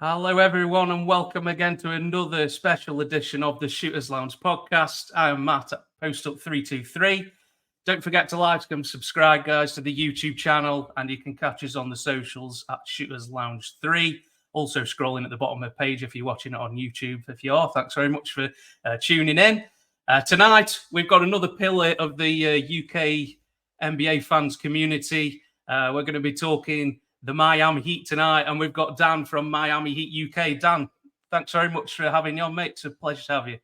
Hello, everyone, and welcome again to another special edition of the Shooters Lounge podcast. I am Matt at PostUp323. Don't forget to like and subscribe, guys, to the YouTube channel, and you can catch us on the socials at Shooters Lounge 3. Also, scrolling at the bottom of the page if you're watching it on YouTube. If you are, thanks very much for tuning in. Tonight, we've got another pillar of the UK NBA fans community. We're going to be talking the Miami Heat tonight, and we've got Dan from Miami Heat UK. Dan, thanks very much for having me on, mate. It's a pleasure to have you.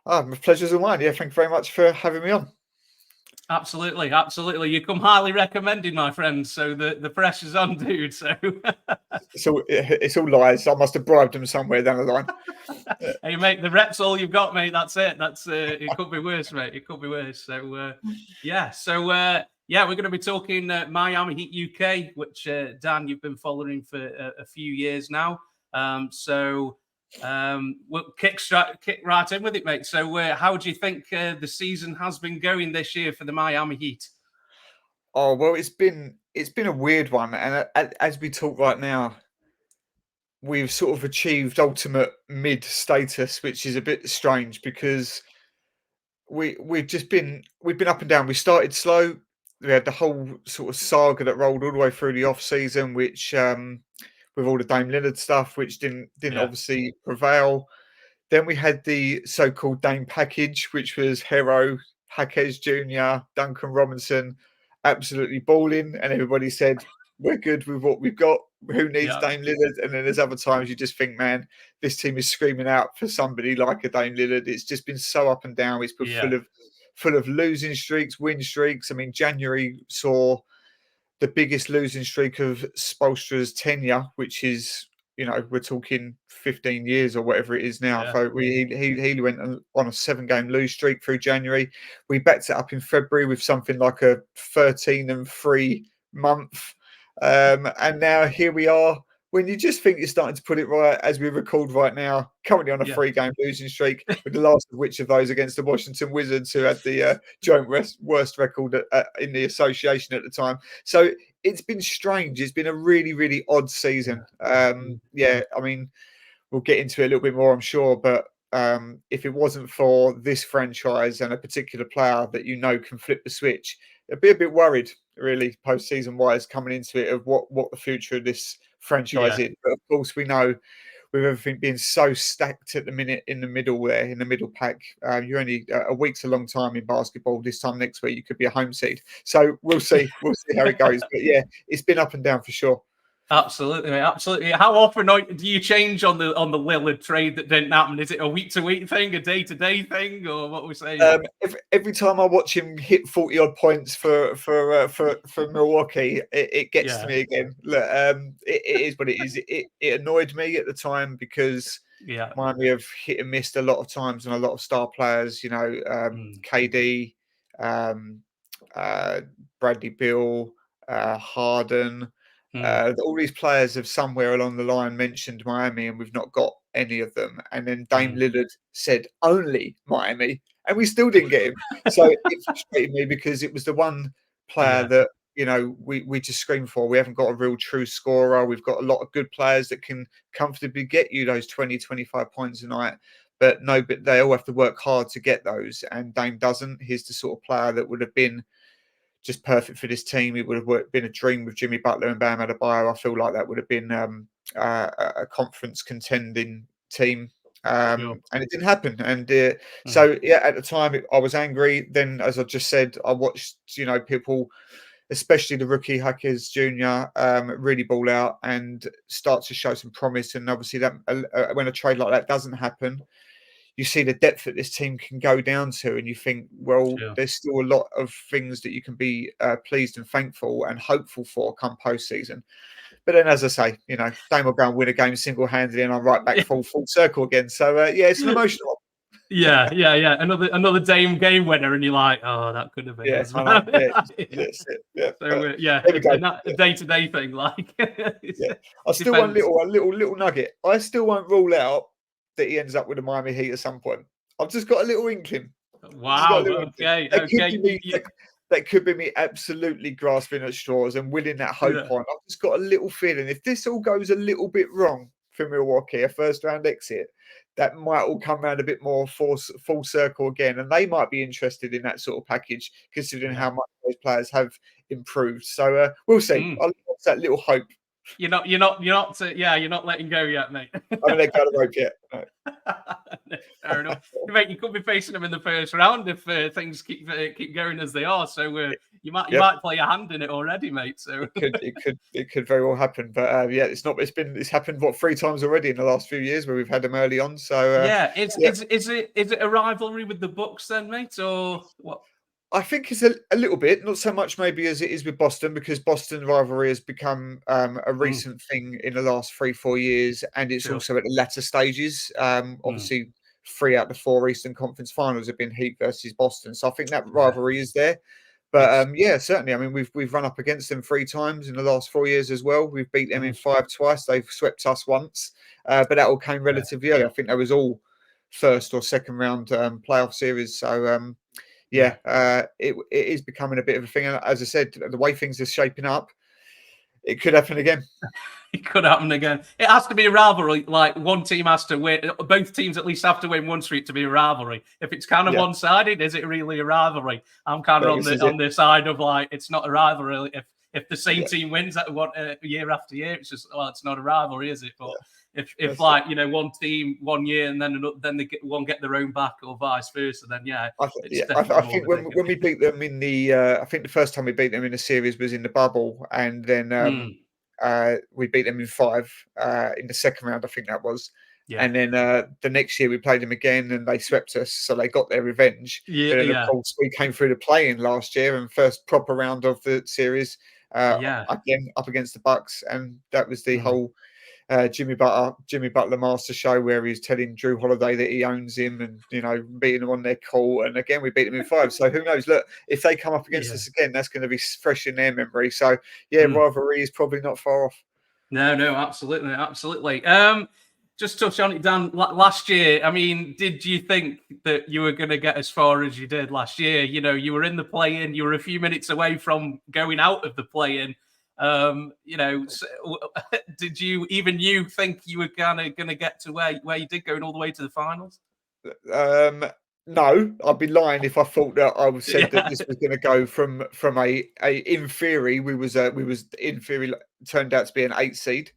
My pleasure's all mine. Yeah, thank you very much for having me on. Absolutely. You come highly recommended, my friend. So the pressure's on, dude. So it's all lies. I must have bribed them somewhere down the line. Hey, mate, the rep's all you've got, mate. That's it. It could be worse, mate. It could be worse. So we're going to be talking Miami Heat UK, which Dan, you've been following for a few years now. We'll kick right in with it, mate. So, how do you think the season has been going this year for the Miami Heat? Oh well, it's been a weird one, and as we talk right now, we've sort of achieved ultimate mid status, which is a bit strange because we've been up and down. We started slow. We had the whole sort of saga that rolled all the way through the off season, which with all the Dame Lillard stuff, which didn't obviously prevail. Then we had the so-called Dame package, which was Hero, Jaquez Jr., Duncan Robinson, absolutely balling, and everybody said we're good with what we've got. Who needs Dame Lillard? And then there's other times you just think, man, this team is screaming out for somebody like a Dame Lillard. It's just been so up and down. It's been full of losing streaks, win streaks. I mean, January saw the biggest losing streak of Spoelstra's tenure, which is, we're talking 15 years or whatever it is now. So he went on a 7-game lose streak through January. We backed it up in February with something like a 13-3 month. And now here we are. When you just think you're starting to put it right, as we record right now, currently on a 3-game losing streak, with the last of which of those against the Washington Wizards, who had the joint worst record in the association at the time. So it's been strange. It's been a really, really odd season. I mean, we'll get into it a little bit more, I'm sure, but if it wasn't for this franchise and a particular player that can flip the switch, I'd be a bit worried, really, postseason wise, coming into it, of what the future of this franchise is. But of course, we know with everything being so stacked at the minute in the middle there, in the middle pack, you're only a week's a long time in basketball. This time next week, you could be a home seed. So we'll see how it goes. But yeah, it's been up and down for sure. Absolutely, mate. Absolutely. How often do you change on the Lillard trade that didn't happen? Is it a week-to-week thing, a day-to-day thing, or what we're saying? Every time I watch him hit 40-odd points for Milwaukee, it gets to me again. Look, it is what it is. It annoyed me at the time because Miami have hit and missed a lot of times and a lot of star players. KD, Bradley Beal, Harden. All these players have somewhere along the line mentioned Miami, and we've not got any of them. And then Dame Lillard said only Miami, and we still didn't get him. So it frustrated me because it was the one player that we just screamed for. We haven't got a real true scorer. We've got a lot of good players that can comfortably get you those 20, 25 points a night. But they all have to work hard to get those, and Dame doesn't. He's the sort of player that would have been just perfect for this team. It would have been a dream with Jimmy Butler and Bam Adebayo. I feel like that would have been a conference contending team. And it didn't happen. And so, at the time, I was angry. Then, as I just said, I watched, people, especially the rookie Jaquez Jr., really ball out and start to show some promise. And obviously, that when a trade like that doesn't happen, you see the depth that this team can go down to, and you think, well, there's still a lot of things that you can be pleased and thankful and hopeful for come postseason. But then, as I say, Dame will go and win a game single-handedly, and I'm right back full circle again. So, it's an emotional one. Another Dame game winner, and you're like, oh, that could have been. That's it. Yeah. So, a day-to-day thing, like. I still want a little nugget. I still won't rule out that he ends up with the Miami Heat at some point. I've just got a little inkling. Wow. Okay. That could be me absolutely grasping at straws and winning that hope on. I've just got a little feeling if this all goes a little bit wrong, for Milwaukee, a first round exit, that might all come around a bit more full circle again, and they might be interested in that sort of package, considering how much those players have improved. So we'll see. Mm. I'll leave that little hope. You're not you're not letting go yet, mate. I haven't let go of the rope yet. No. Fair enough. Mate, you could be facing them in the first round if things keep going as they are. So you might play a hand in it already, mate. So it could very well happen. But yeah, it's happened 3 times already in the last few years where we've had them early on. So is it a rivalry with the Bucks then, mate, or what? I think it's a little bit, not so much maybe as it is with Boston, because Boston rivalry has become a recent thing in the last 3-4 years, and it's also at the latter stages. Obviously, 3 out of the 4 Eastern Conference Finals have been Heat versus Boston, so I think that rivalry is there. But yeah, certainly. I mean, we've run up against them 3 times in the last 4 years as well. We've beat them in 5 twice. They've swept us once, but that all came relatively early. I think that was all first or second round playoff series. So. It is becoming a bit of a thing. And as I said, the way things are shaping up, it could happen again. It could happen again. It has to be a rivalry. Like one team has to win. Both teams at least have to win one streak to be a rivalry. If it's kind of one-sided, is it really a rivalry? I'm kind of on the side of like it's not a rivalry. If the same team wins year after year, it's just it's not a rivalry, is it? But if like one team 1 year and then they get their own back or vice versa, then I think when we beat them in the I think the first time we beat them in the series was in the bubble, and then we beat them in 5 in the second round, I think that was. And then the next year we played them again and they swept us, so they got their revenge. Of course, we came through the play-in last year and first proper round of the series again up against the Bucks, and that was the whole Jimmy Butler master show where he's telling Drew Holiday that he owns him and beating them on their call. And again, we beat them in 5. So who knows? Look, if they come up against us again, that's going to be fresh in their memory. So rivalry is probably not far off. No, absolutely. Just touch on it, Dan. Last year, I mean, did you think that you were going to get as far as you did last year? You were in the play-in. You were a few minutes away from going out of the play-in. Did you think you were kind of going to get to where you did, going all the way to the finals? No, I'd be lying if I thought that I said that this was going to go from a in theory we was in theory turned out to be an 8 seed.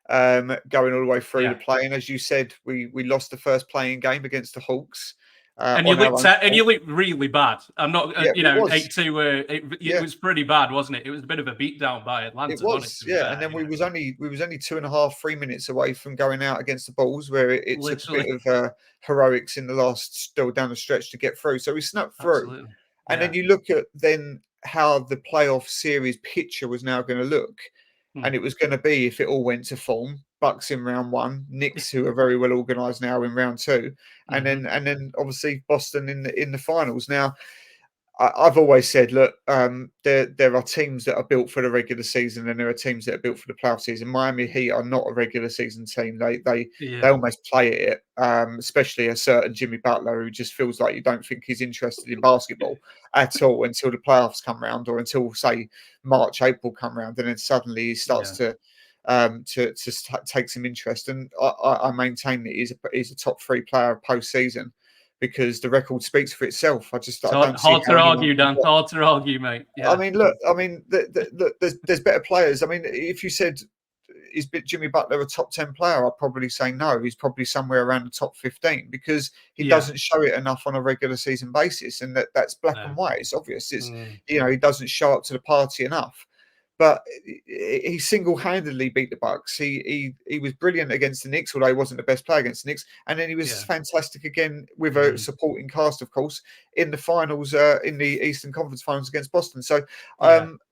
Going all the way through the play-in. As you said, we lost the first playing game against the Hawks. And you looked really bad. I'm not, 8-2. It was pretty bad, wasn't it? It was a bit of a beatdown by Atlanta. It was, and then we was only 2.5-3 minutes away from going out against the Bulls, where it took a bit of heroics in the last, still down the stretch to get through. So we snuck through, and then you look at then how the playoff series picture was now going to look. And it was going to be, if it all went to form, Bucks in round 1, Knicks, who are very well organised now, in round 2, and then obviously Boston in the finals. Now, I've always said, look, there are teams that are built for the regular season, and there are teams that are built for the playoff season. Miami Heat are not a regular season team. They almost play it, especially a certain Jimmy Butler, who just feels like you don't think he's interested in basketball at all until the playoffs come round, or until, say, March, April come round, and then suddenly he starts to take some interest. And I maintain that he's a top 3 player post-season, because the record speaks for itself. I don't see hard to argue, Dan. Hard to argue, mate. Yeah. I mean, look. There's better players. I mean, if you said, is Jimmy Butler a top 10 player, I'd probably say no. He's probably somewhere around the top 15, because he doesn't show it enough on a regular season basis, and that's black and white. It's obvious. It's he doesn't show up to the party enough. But he single-handedly beat the Bucks. He was brilliant against the Knicks, although he wasn't the best player against the Knicks. And then he was fantastic again with a supporting cast, of course, in the finals, in the Eastern Conference Finals against Boston. So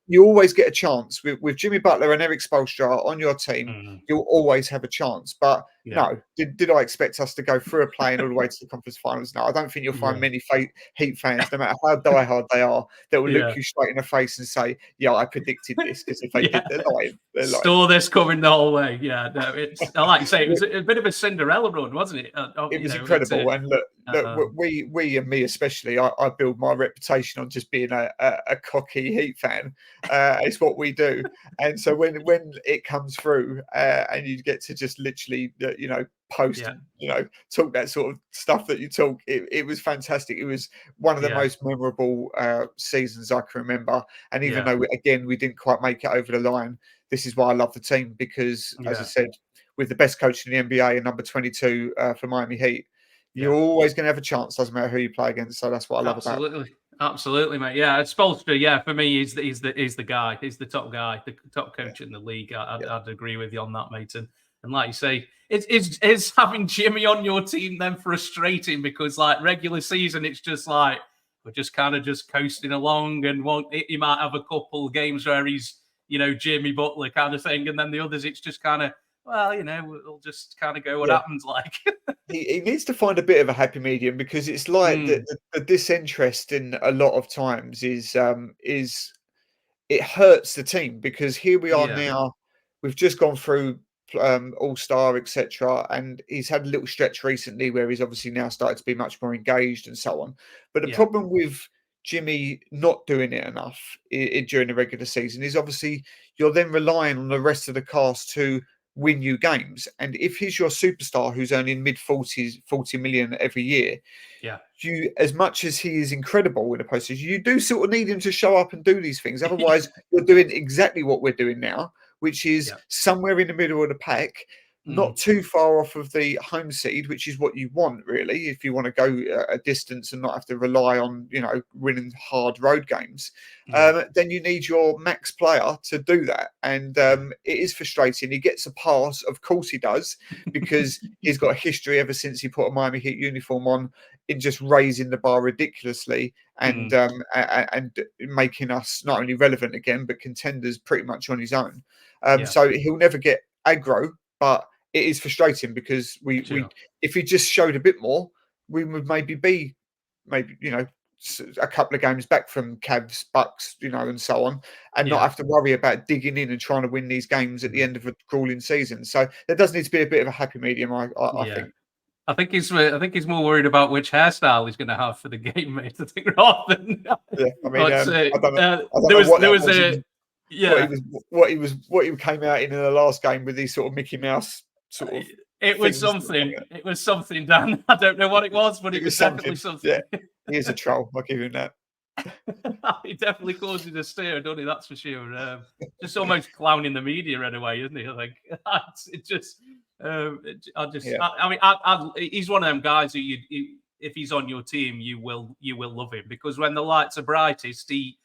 you always get a chance with Jimmy Butler and Eric Spoelstra on your team. You'll always have a chance. But No. Did I expect us to go through a play and all the way to the conference finals? No, I don't think you'll find many Heat fans, no matter how diehard they are, that will look you straight in the face and say, "Yeah, I predicted this." Because if they did, they're lying. They're lying. Saw this coming the whole way. Yeah, no, it's like you say, it was a bit of a Cinderella run, wasn't it? It was incredible. And look, we and me especially, I build my reputation on just being a cocky Heat fan. It's what we do. And so when it comes through and you get to just literally, post and, talk that sort of stuff that you talk, it was fantastic. It was one of the most memorable seasons I can remember. And even though, again, we didn't quite make it over the line, this is why I love the team because, as I said, with the best coach in the NBA and number 22 for Miami Heat, you're always going to have a chance, doesn't matter who you play against. So that's what I love about it. Absolutely, mate. Yeah, Spoelstra. Yeah, for me, he's the guy. He's the top guy, the top coach in the league. I'd agree with you on that, mate. And like you say, is having Jimmy on your team then frustrating because like regular season, it's just like we're just kind of just coasting along, and he might have a couple games where he's Jimmy Butler kind of thing, and then the others it's just kind of we'll just kind of go what happens like. He needs to find a bit of a happy medium because it's like the disinterest in a lot of times is it hurts the team because here we are now, we've just gone through All-Star, etc. And he's had a little stretch recently where he's obviously now started to be much more engaged and so on. But the problem with Jimmy not doing it enough during the regular season is obviously you're then relying on the rest of the cast to win you games. And if he's your superstar who's earning mid-40s, 40 million every year, you, as much as he is incredible in the postseason, you do sort of need him to show up and do these things. Otherwise, you're doing exactly what we're doing now, which is somewhere in the middle of the pack, not too far off of the home seed, which is what you want, really, if you want to go a distance and not have to rely on, winning hard road games. Then you need your max player to do that. And it is frustrating. He gets a pass. Of course he does, because he's got a history ever since he put a Miami Heat uniform on in just raising the bar ridiculously and making us not only relevant again, but contenders pretty much on his own. So he'll never get aggro, but it is frustrating because we if he just showed a bit more, we would maybe be a couple of games back from Cavs, Bucks, and so on, and not have to worry about digging in and trying to win these games at the end of a grueling season. So there does need to be a bit of a happy medium, I think. I think he's more worried about which hairstyle he's going to have for the game, mate. I think rather than I mean, I don't know what he came out in the last game with these sort of Mickey Mouse sort of. It was something. It was something, Dan. I don't know what it was, but it was definitely something. Yeah, he is a troll. I'll give him that. He definitely causes a stir, doesn't he? That's for sure. Just almost clowning the media in a way, isn't he? I think it just. He's one of them guys who if he's on your team, you will love him because when the lights are brightest, he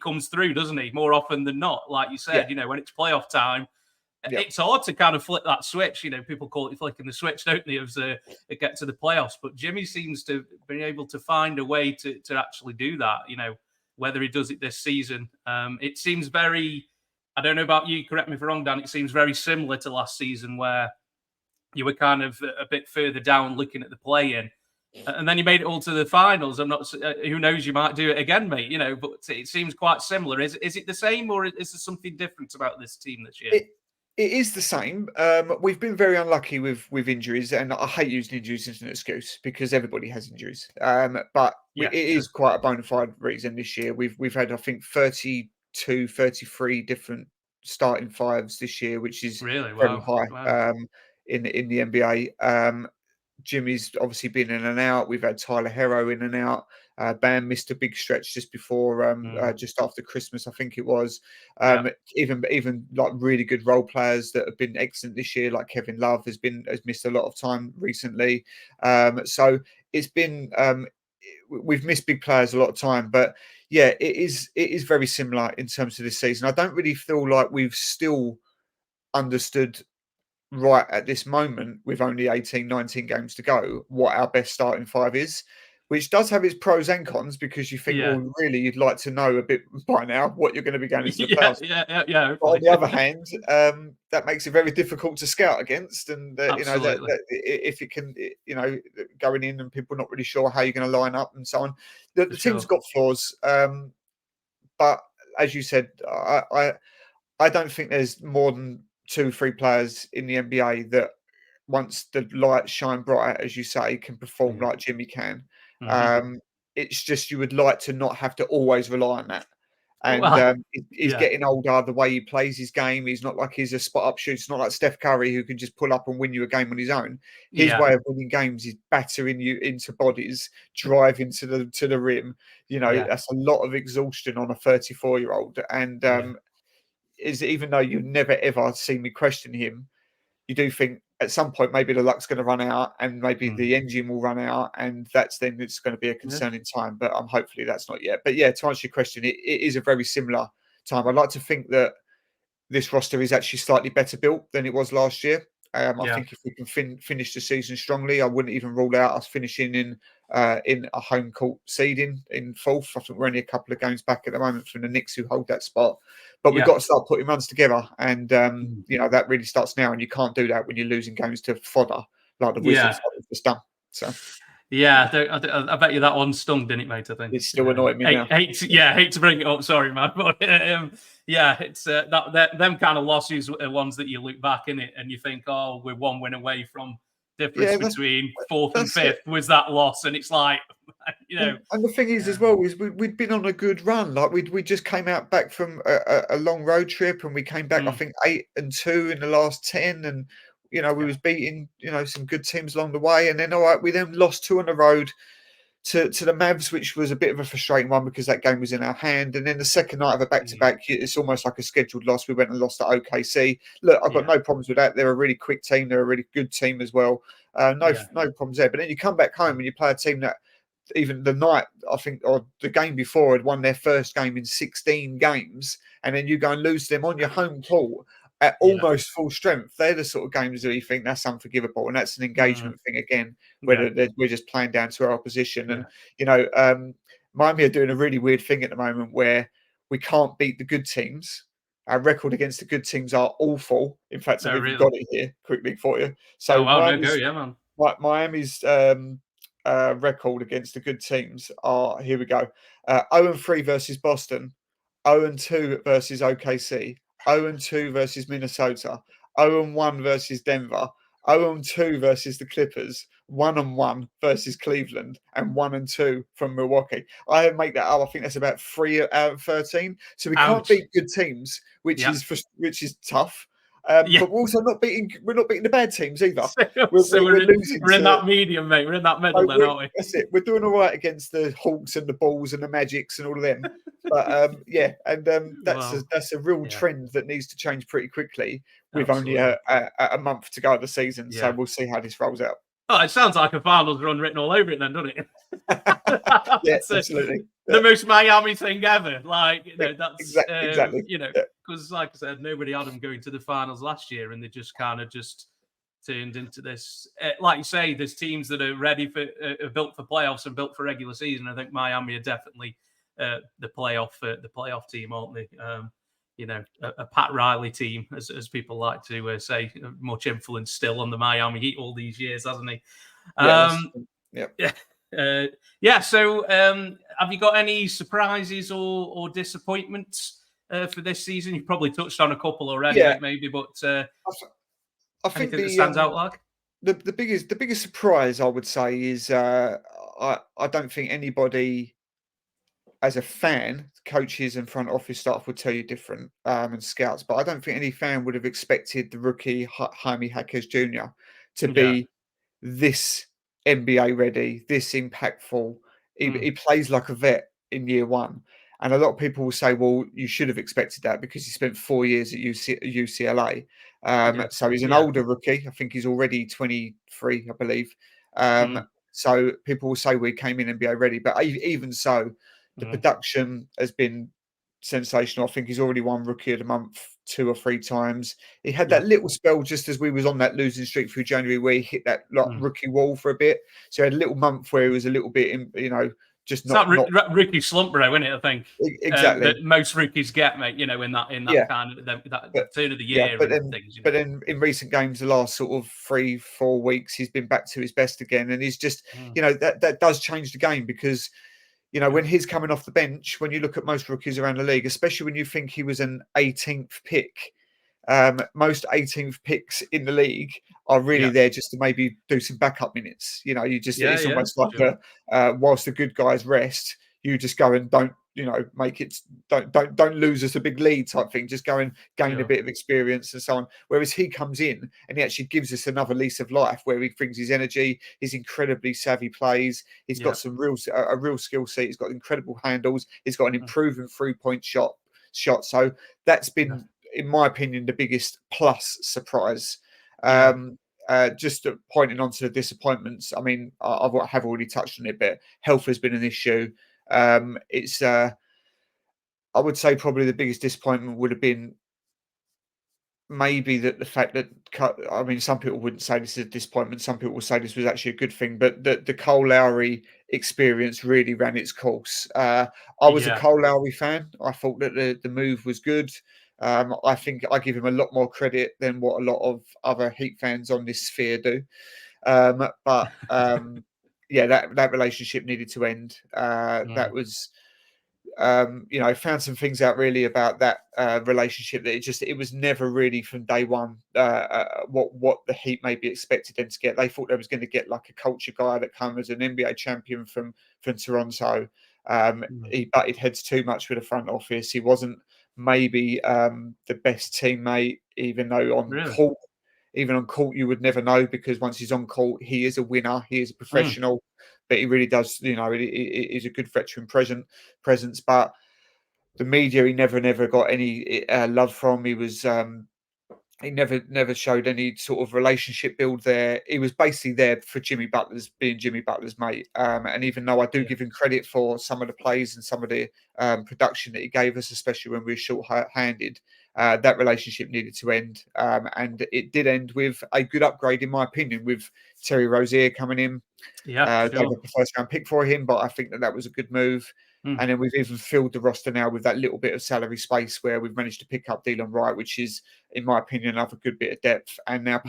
comes through, doesn't he? More often than not, like you said, when it's playoff time. It's hard to kind of flip that switch. People call it flicking the switch, don't they, as it get to the playoffs. But Jimmy seems to be able to find a way to actually do that. Whether he does it this season, it seems very. I don't know about you. Correct me if I'm wrong, Dan. It seems very similar to last season, where you were kind of a bit further down looking at the play-in, and then you made it all to the finals. I'm not. Who knows? You might do it again, mate. But it seems quite similar. Is it the same, or is there something different about this team this year? It is the same. We've been very unlucky with injuries, and I hate using injuries as an excuse because everybody has injuries. But it is quite a bona fide reason this year. We've had, I think, 32, 33 different starting fives this year, which is really very high in the NBA. Jimmy's obviously been in and out. We've had Tyler Herro in and out. Bam missed a big stretch just before, just after Christmas, I think it was. Even like really good role players that have been excellent this year, like Kevin Love has missed a lot of time recently. So it's been we've missed big players a lot of time, but it is very similar in terms of this season. I don't really feel like we've still understood right at this moment with only 18, 19 games to go, what our best starting five is. which does have its pros and cons because you think, Yeah. well, really, you'd like to know a bit by now what you're going to be going into the Yeah, playoffs. yeah. But on Hopefully. the other hand, that makes it very difficult to scout against, and Absolutely. that if it can, going in and people not really sure how you're going to line up and so on. The For team's sure. got flaws, but as you said, I don't think there's more than 2-3 players in the NBA that once the lights shine bright, as you say, can perform Mm. like Jimmy can. Mhm. It's just you would like to not have to always rely on that. And Well, he's yeah. getting older. The way he plays his game, he's not like he's a spot up shooter. It's not like Steph Curry who can just pull up and win you a game on his own. His Yeah. way of winning games is battering you into bodies, driving to the rim. Yeah. That's a lot of exhaustion on a 34-year-old. And Yeah. is even though you never ever see me question him, you do think at some point maybe the luck's going to run out and maybe Mm. the engine will run out, and that's then it's going to be a Yeah. concerning time. But hopefully that's not yet. But yeah, to answer your question, it is a very similar time. I'd like to think that this roster is actually slightly better built than it was last year. I Yeah. think if we can finish the season strongly, I wouldn't even rule out us finishing in a home court seeding in fourth. I think we're only a couple of games back at the moment from the Knicks who hold that spot. But we've Yeah. got to start putting runs together, and Mm. that really starts now. And you can't do that when you're losing games to fodder like the Yeah. Wizards that we've just done. So Yeah, I bet you that one stung, didn't it, mate? I think it's still annoying me now. hate to bring it up. Sorry, man, but yeah, it's that them kind of losses are ones that you look back in it and you think, oh, we're one win away from difference Yeah, between fourth and that's it. fifth was that loss, and it's like, And the thing is, as well, is we'd been on a good run. Like we just came out back from a long road trip, and we came back, I Mm, think, 8-2 in the last 10, and we yeah, was beating some good teams along the way, and then all right, we then lost 2 on the road to the Mavs, which was a bit of a frustrating one because that game was in our hand, and then the second night of a back to back, it's almost like a scheduled loss. We went and lost to OKC. Look, I've got yeah, no problems with that. They're a really quick team. They're a really good team as well. yeah, No problems there. But then you come back home and you play a team that even the night, I think, or the game before had won their first game in 16 games, and then you go and lose them on your home court at yeah, almost full strength. They're the sort of games that you think that's unforgivable, and that's an mm, engagement thing again, yeah, whether we're just playing down to our opposition. yeah. And Miami are doing a really weird thing at the moment where we can't beat the good teams. Our record against the good teams are awful. In fact, I've Oh, even really? got it here quickly for you. Oh, So wow, no go, yeah, man. Miami's record against the good teams are here we go 0-3 versus Boston, 0-2 versus OKC, 0-2 versus Minnesota, 0-1 versus Denver, 0-2 versus the Clippers, 1-1 versus Cleveland, and 1-2 from Milwaukee. I make that up. I think that's about 3 out of 13. So we can't Ouch. beat good teams, which Yeah, is tough. yeah. But we're not beating the bad teams either. So, We're, we're we're in, losing we're in to that medium, mate. We're in that middle, so then, aren't we? that's it. We're doing all right against the Hawks and the Bulls and the Magics and all of them. But yeah, and Well, that's a real yeah, trend that needs to change pretty quickly with only absolutely. a month to go of the season. So Yeah. we'll see how this rolls out. Oh, it sounds like a finals run written all over it, then, doesn't it? Yeah, That's absolutely. the Yeah, most Miami thing ever. Like, that's exactly. Yeah. because like I said, nobody had them going to the finals last year, and they just kind of just turned into this. Like you say, there's teams that are ready for, built for playoffs and built for regular season. I think Miami are definitely the playoff team, aren't they? A Pat Riley team, as people like to say, much influence still on the Miami Heat all these years, hasn't he? Yeah, that's yeah. Yeah. Yeah. So, have you got any surprises or disappointments for this season? You've probably touched on a couple already, Yeah. mate, maybe, but I think anything that stands out the like? the biggest surprise I would say is I don't think anybody as a fan, coaches and front office staff would tell you different, and scouts. But I don't think any fan would have expected the rookie Jaime Jaquez Jr. to Yeah. be this NBA ready, this impactful. Mm. He plays like a vet in year one. And a lot of people will say, well, you should have expected that because he spent 4 years at UCLA. Yeah. So he's an Yeah. older rookie. I think he's already 23, I believe. Um, Mm. so people will say we came in NBA ready. But even so, the Mm. production has been sensational. I think he's already won Rookie of the Month 2 or 3 times. He had Yeah. that little spell just as we was on that losing streak through January where he hit that rookie wall for a bit. So he had a little month where he was a little bit, just It's not rookie slump, bro, isn't it? I think exactly that most rookies get, mate. In that kind of that turn of the year but and then things. but then in recent games, the last sort of 3-4 weeks, he's been back to his best again, and he's just that does change the game because. When he's coming off the bench, when you look at most rookies around the league, especially when you think he was an 18th pick, most 18th picks in the league are really there just to maybe do some backup minutes. It's almost like whilst the good guys rest, you just go and don't lose us a big lead type thing. Just go and gain a bit of experience and so on. Whereas he comes in and he actually gives us another lease of life where he brings his energy, his incredibly savvy plays. He's got a real skill set. He's got incredible handles. He's got an improving 3-point shot. So that's been, in my opinion, the biggest plus surprise. Just pointing on to the disappointments. I mean, I have already touched on it, but health has been an issue. It's I would say probably the biggest disappointment would have been maybe that the fact that some people wouldn't say this is a disappointment. Some people will say this was actually a good thing, but the Cole Lowry experience really ran its course. I was a Cole Lowry fan. I thought that the move was good. I think I give him a lot more credit than what a lot of other Heat fans on this sphere do. But that relationship needed to end. That was. Found some things out really about that relationship that it was never really from day one what the Heat maybe expected them to get. They thought they was going to get like a culture guy that come as an NBA champion from Toronto. He butted heads too much with the front office. He wasn't maybe the best teammate, even though on court you would never know because once he's on court he is a winner, he is a professional. But he really does, he's a good veteran presence. But the media, he never got any love from. He was, he never showed any sort of relationship build there. He was basically there for being Jimmy Butler's mate. And even though I do give him credit for some of the plays and some of the production that he gave us, especially when we were short-handed, that relationship needed to end. And it did end with a good upgrade, in my opinion, with Terry Rozier coming in. They got the first-round pick for him, but I think that was a good move. And then we've even filled the roster now with that little bit of salary space where we've managed to pick up Delon Wright, which is, in my opinion, another good bit of depth. And now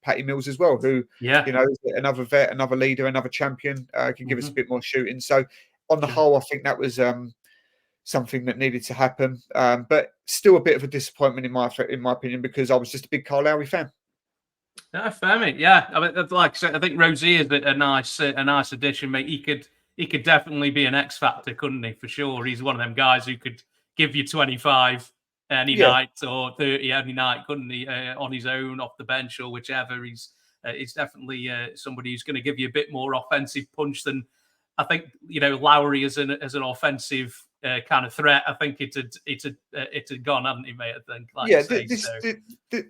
Patty Mills as well, who, is another vet, another leader, another champion, can give us a bit more shooting. So on the whole, I think that was something that needed to happen. But still a bit of a disappointment in my opinion, because I was just a big Kyle Lowry fan. Yeah, fair, mate. Yeah, I mean, like I said, I think Rozier is a nice addition, mate. He could definitely be an X factor, couldn't he? For sure, he's one of them guys who could give you 25 any night or 30 any night, couldn't he? On his own, off the bench or whichever. He's definitely somebody who's going to give you a bit more offensive punch than I think. Lowry as an offensive kind of threat. I think it had gone, hadn't he, mate? I think.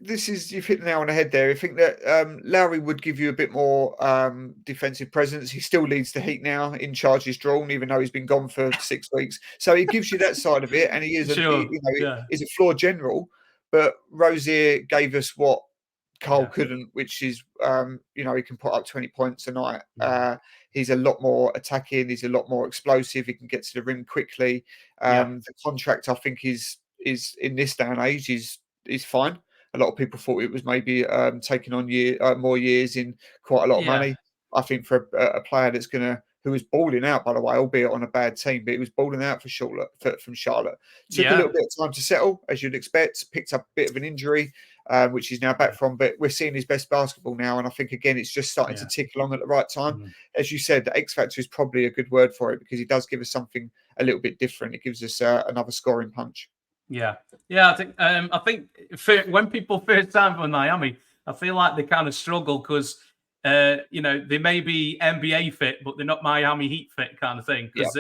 This is, you've hit the nail on the head there. I think that Lowry would give you a bit more defensive presence. He still leads the Heat now in charges drawn, even though he's been gone for 6 weeks. So he gives you that side of it, and he is he's a floor general. But Rozier gave us what Cole couldn't, which is he can put up 20 points a night. He's a lot more attacking. He's a lot more explosive. He can get to the rim quickly. The contract, I think, is in this day and age is fine. A lot of people thought it was maybe taking on more years in quite a lot of money. I think for a player who was balling out, by the way, albeit on a bad team, but he was balling out from Charlotte. Took a little bit of time to settle, as you'd expect. Picked up a bit of an injury, which he's now back from. But we're seeing his best basketball now, and I think again it's just starting to tick along at the right time. As you said, the X factor is probably a good word for it because he does give us something a little bit different. It gives us another scoring punch. Yeah. I think when people first time for Miami, I feel like they kind of struggle because they may be NBA fit, but they're not Miami Heat fit kind of thing. Because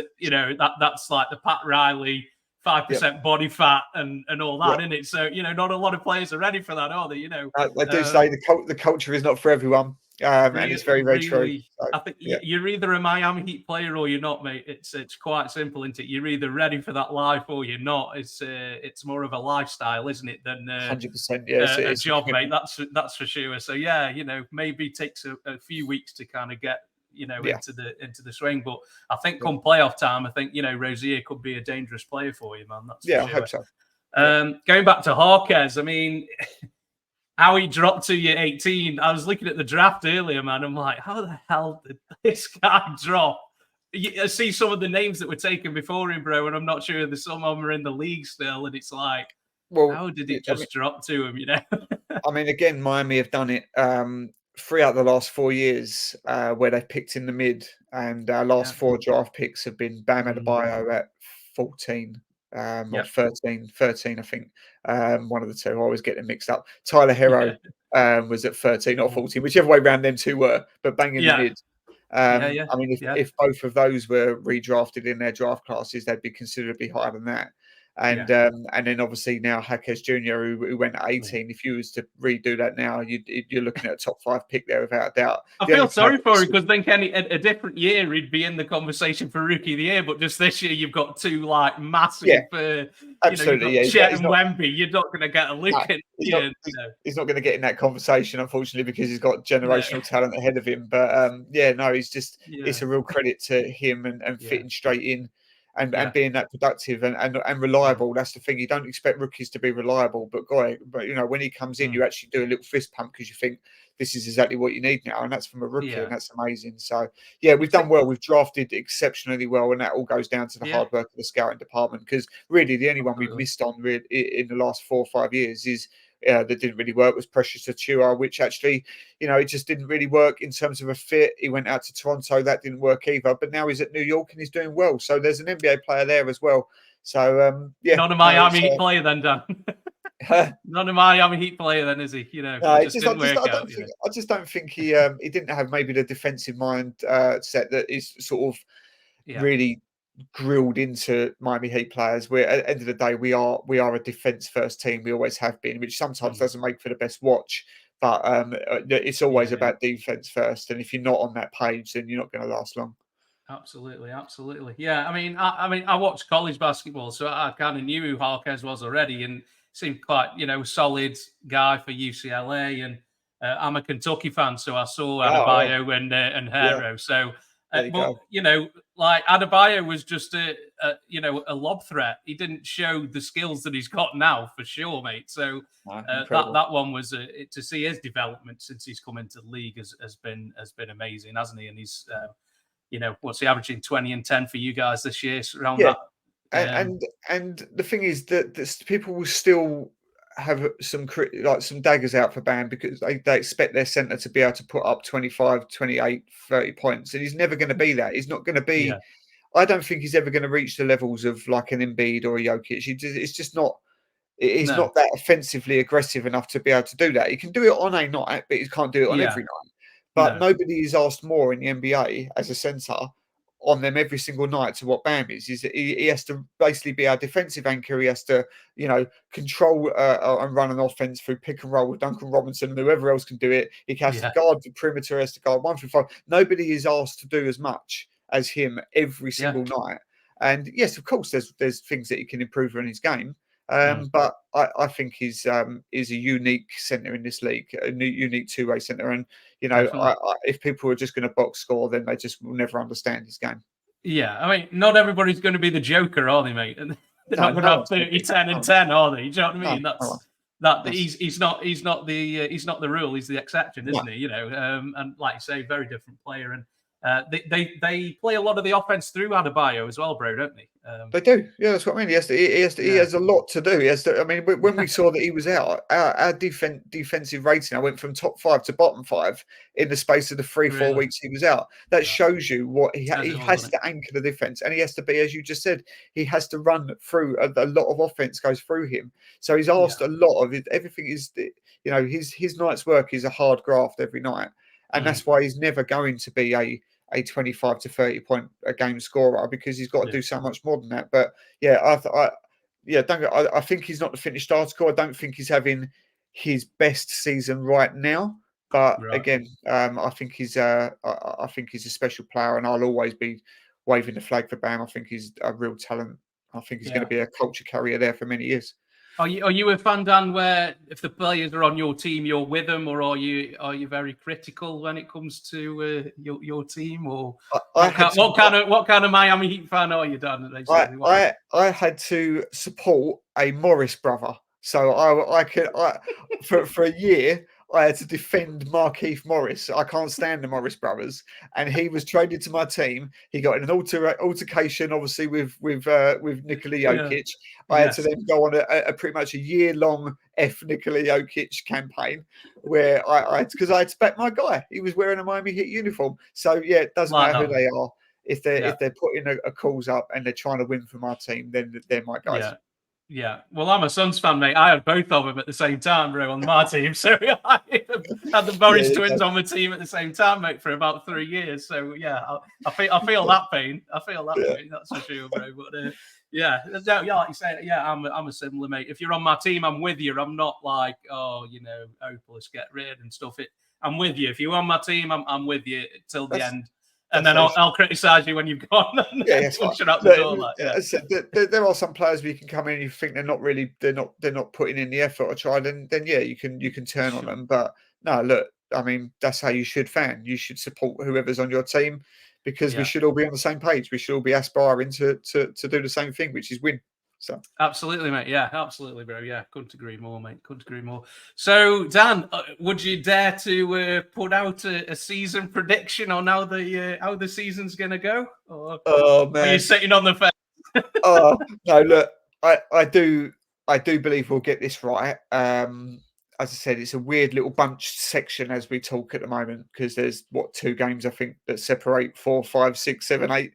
that's like the Pat Riley 5% body fat and all that, isn't it? So not a lot of players are ready for that, are they? They do say the culture is not for everyone. and it's very, very true. Really, So, I think yeah, you're either a Miami Heat player or you're not, mate. It's quite simple, isn't it? You're either ready for that life or you're not. It's more of a lifestyle, isn't it, than 100%. Yeah, a it's a job, mate. commitment. That's for sure. So yeah, maybe it takes a few weeks to kind of get Yeah, into the swing. But I think yeah, come playoff time, I think Rozier could be a dangerous player for you, man. That's for yeah. I sure. hope so. Yeah. Going back to Hawkes, I mean, how he dropped to year 18. I was looking at the draft earlier, man. I'm like, how the hell did this guy drop? I see some of the names that were taken before him, bro, and I'm not sure that some of them are in the league still. And it's like, Well, how did it just drop to him, I mean, again, Miami have done it 3 out of the last 4 years where they picked in the mid, and our last Yeah. 4 draft picks have been Bam Mm. Adebayo at 14 or Yep. 13, I think. One of the two. I always get them mixed up. Tyler Hero was at 13 or 14, whichever way round them two were, but bang in the Yeah. mid. Yeah. I mean, Yeah. if both of those were redrafted in their draft classes, they'd be considerably higher than that. And then obviously now Jaquez Jr., who went at 18. If you was to redo that now, you're looking at a top 5 pick there without a doubt. I The feel only player sorry for him because then a different year he'd be in the conversation for rookie of the year, but just this year you've got two like massive, absolutely, you've got Chet he's and not, Wemby. You're not going to get a look no, at he's not going to get in that conversation, unfortunately, because he's got generational talent ahead of him. But he's just it's a real credit to him and fitting straight in. And being that productive and reliable. That's the thing. You don't expect rookies to be reliable, but when he comes in, you actually do a little fist pump because you think this is exactly what you need now, and that's from a rookie, and that's amazing. So yeah, we've done well. We've drafted exceptionally well, and that all goes down to the hard work of the scouting department. Because really, the only one we've missed on in the last 4 or 5 years is. That didn't really work was Precious Achiuwa, which actually, it just didn't really work in terms of a fit. He went out to Toronto, that didn't work either. But now he's at New York and he's doing well. So there's an NBA player there as well. So not a Miami Heat player then, Dan. Not a Miami Heat player then, is he? I just don't think he didn't have maybe the defensive mind set that is sort of really grilled into Miami Heat players. We're at the end of the day, we are a defense first team. We always have been, which sometimes doesn't make for the best watch. But it's always about defense first. And if you're not on that page, then you're not going to last long. Absolutely. Yeah, I watched college basketball, so I kind of knew who Hawkes was already, and seemed quite solid guy for UCLA. And I'm a Kentucky fan, so I saw Adebayo and Hero. So. Like Adebayo was just a lob threat. He didn't show the skills that he's got now for sure, mate. So that one was to see his development since he's come into the league has been amazing, hasn't he? And he's what's he averaging 20 and 10 for you guys this year around that. And the thing is that people will still have some daggers out for Bam because they expect their center to be able to put up 25, 28, 30 points. And he's never going to be that. He's not going to be, I don't think he's ever going to reach the levels of like an Embiid or a Jokic. It's just not, he's not that offensively aggressive enough to be able to do that. He can do it on a night, but he can't do it on every night. But nobody is asked more in the NBA as a center on them every single night to what Bam is that he has to basically be our defensive anchor. He has to, control and run an offense through pick and roll with Duncan Robinson and whoever else can do it. He has to guard the perimeter, has to guard 1 through 5. Nobody is asked to do as much as him every single night. And yes, of course, there's things that he can improve in his game. But I think he's a unique center in this league, a unique two-way center. And if people are just going to box score, then they just will never understand his game. Yeah, I mean, not everybody's going to be the Joker, are they, mate? They're not going to have 30, 10, and 10, are they? Do you know what I mean? He's not the rule. He's the exception, isn't he? And like you say, very different player. And they play a lot of the offense through Adebayo as well, bro, don't they? They do, yeah. That's what I mean. He has a lot to do. He has to. I mean, when we saw that he was out, our defensive rating, I went from top 5 to bottom 5 in the space of the 3-4 weeks he was out. That shows you what he has to anchor the defense, and he has to be, as you just said, he has to run through a lot of offense goes through him. So he's asked a lot of it. Everything is, his night's work is a hard graft every night, and that's why he's never going to be a 25 to 30 point a game scorer because he's got to do so much more than that. But I think he's not the finished article. I don't think he's having his best season right now. But Right. again, I think he's I think he's a special player, and I'll always be waving the flag for Bam. I think he's a real talent. I think he's going Yeah. to be a culture carrier there for many years. Are you a fan, Dan, where if the players are on your team, you're with them, or are you very critical when it comes to your team? Or what kind of Miami Heat fan are you, Dan? Basically, I had to support a Morris brother, so for a year I had to defend Markieff Morris. I can't stand the Morris brothers, and he was traded to my team. He got in an altercation, obviously with Nikola Jokic. I had to then go on a pretty much a year-long Nikola Jokic campaign where I because I had to back my guy. He was wearing a Miami Heat uniform, so yeah, it doesn't matter who they are. If they're putting a calls up and they're trying to win from our team, then they're my guys. Yeah. Well, I'm a Suns fan, mate. I had both of them at the same time, bro, on my team. So I had the Morris twins on my team at the same time, mate, for about 3 years. So yeah, I feel that pain. I feel that pain. That's for sure, bro. But yeah, like you say, yeah, I'm a similar, mate. If you're on my team, I'm with you. I'm not like, hopeless, get rid and stuff. I'm with you. If you're on my team, I'm with you till the end. And then I'll criticise you when you've gone. Yeah, there are some players where you can come in and you think they're not putting in the effort or try. Then yeah, you can turn on them. But no, look, I mean that's how you should fan. You should support whoever's on your team because we should all be on the same page. We should all be aspiring to do the same thing, which is win. So absolutely, mate. Yeah, absolutely, bro. Yeah, couldn't agree more, mate. Couldn't agree more. So, Dan, would you dare to put out a season prediction on how the season's gonna go? Or man, are you sitting on the fence? Oh no, look, I do believe we'll get this right. As I said, it's a weird little bunched section as we talk at the moment because there's 2 games I think that separate 4, 5, 6, 7, 8.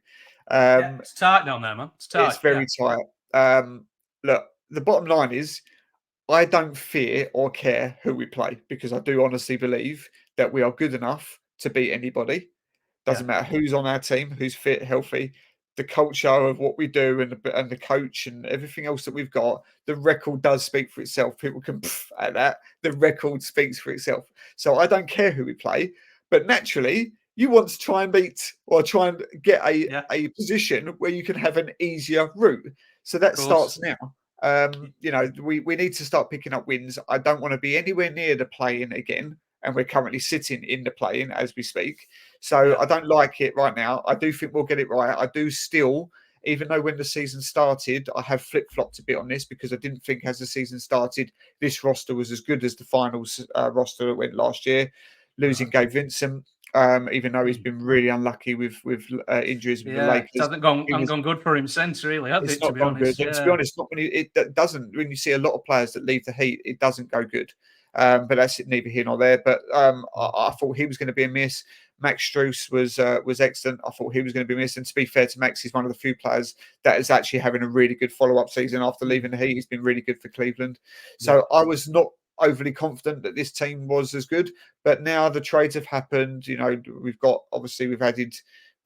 It's tight down there, man. It's tight. It's very tight. Look, the bottom line is I don't fear or care who we play because I do honestly believe that we are good enough to beat anybody. Doesn't matter who's on our team, who's fit, healthy. The culture of what we do and the coach and everything else that we've got, the record does speak for itself. People can at that. The record speaks for itself. So I don't care who we play, but naturally you want to try and beat or try and get a position where you can have an easier route. So that starts now. We need to start picking up wins. I don't want to be anywhere near the play-in again. And we're currently sitting in the play-in as we speak. So I don't like it right now. I do think we'll get it right. I do still, even though when the season started, I have flip-flopped a bit on this because I didn't think as the season started, this roster was as good as the finals roster that went last year. Losing Gabe Vincent, even though he's been really unlucky with injuries with the Lakers. It hasn't gone good for him since, really, has it? To be honest. To be honest, not when it doesn't. When you see a lot of players that leave the Heat, it doesn't go good. But that's neither here nor there. But I thought he was going to be a miss. Max Strus was excellent. I thought he was going to be a miss. And to be fair to Max, he's one of the few players that is actually having a really good follow-up season after leaving the Heat. He's been really good for Cleveland. So I was not overly confident that this team was as good. But now the trades have happened. We've added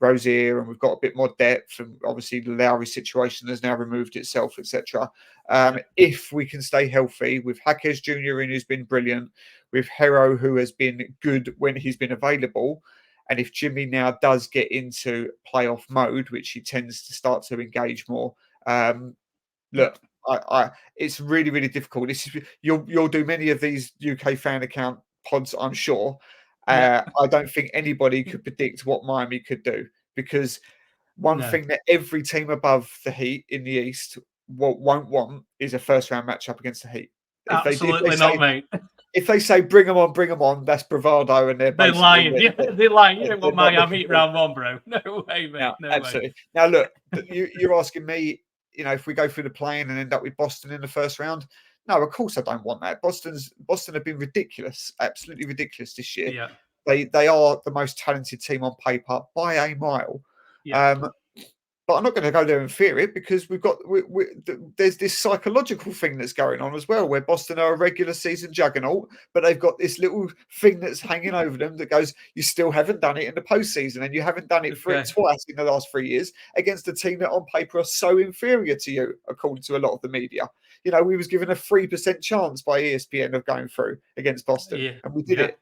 Rozier and we've got a bit more depth, and obviously the Lowry situation has now removed itself, etc. If we can stay healthy with Jaquez Jr. in, who's been brilliant, with Hero, who has been good when he's been available, and if Jimmy now does get into playoff mode, which he tends to start to engage more, it's really, really difficult. You'll do many of these UK fan account pods, I'm sure. I don't think anybody could predict what Miami could do because one thing that every team above the Heat in the East won't want is a first-round matchup against the Heat. Absolutely not, mate. If they say bring them on, that's bravado, and they're lying. They're lying. You don't want Miami round 1, bro. No way, mate. No absolutely. Way. Now look, you're asking me, if we go through the play-in and end up with Boston in the first round. No, of course I don't want that. Boston have been ridiculous, absolutely ridiculous this year. Yeah. They are the most talented team on paper by a mile. Yeah. But I'm not going to go there and fear it because there's this psychological thing that's going on as well, where Boston are a regular season juggernaut, but they've got this little thing that's hanging over them that goes, you still haven't done it in the postseason, and you haven't done it twice in the last 3 years against a team that on paper are so inferior to you, according to a lot of the media. We was given a 3% chance by ESPN of going through against Boston, and we did it.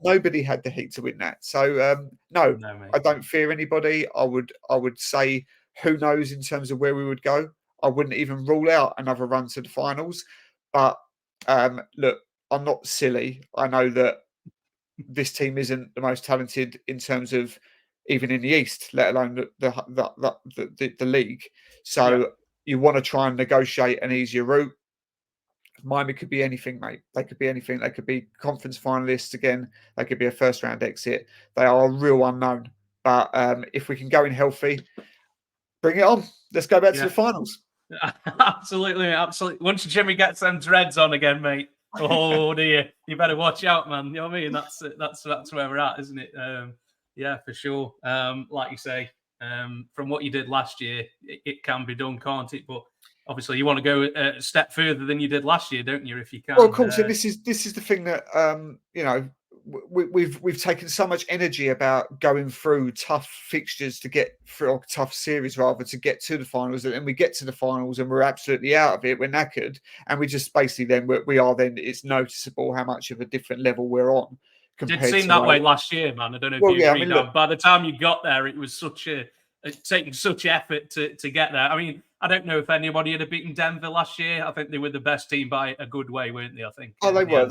Nobody had the Heat to win that. So no, No, mate. I don't fear anybody. I would say who knows in terms of where we would go. I wouldn't even rule out another run to the finals. But look, I'm not silly. I know that this team isn't the most talented in terms of even in the East, let alone the league. So you want to try and negotiate an easier route. Miami could be anything, mate. They could be anything. They could be conference finalists again. They could be a first round exit. They are a real unknown. But if we can go in healthy, bring it on. Let's go back to the finals. Absolutely, absolutely. Once Jimmy gets them dreads on again, mate. Oh dear, you better watch out, man. You know what I mean? That's where we're at, isn't it? Yeah, for sure. Like you say, from what you did last year, it can be done, can't it? But obviously, you want to go a step further than you did last year, don't you? If you can. Well, of course, and this is the thing that you know, we've taken so much energy about going through tough fixtures to get through, or tough series rather, to get to the finals, and we get to the finals and we're absolutely out of it. We're knackered, and we just basically then it's noticeable how much of a different level we're on. It did seem that way last year, man. I don't know if you agree. Look, by the time you got there, it was taking such effort to get there. I mean, I don't know if anybody had beaten Denver last year. I think they were the best team by a good way, weren't they? I think. Oh, they were.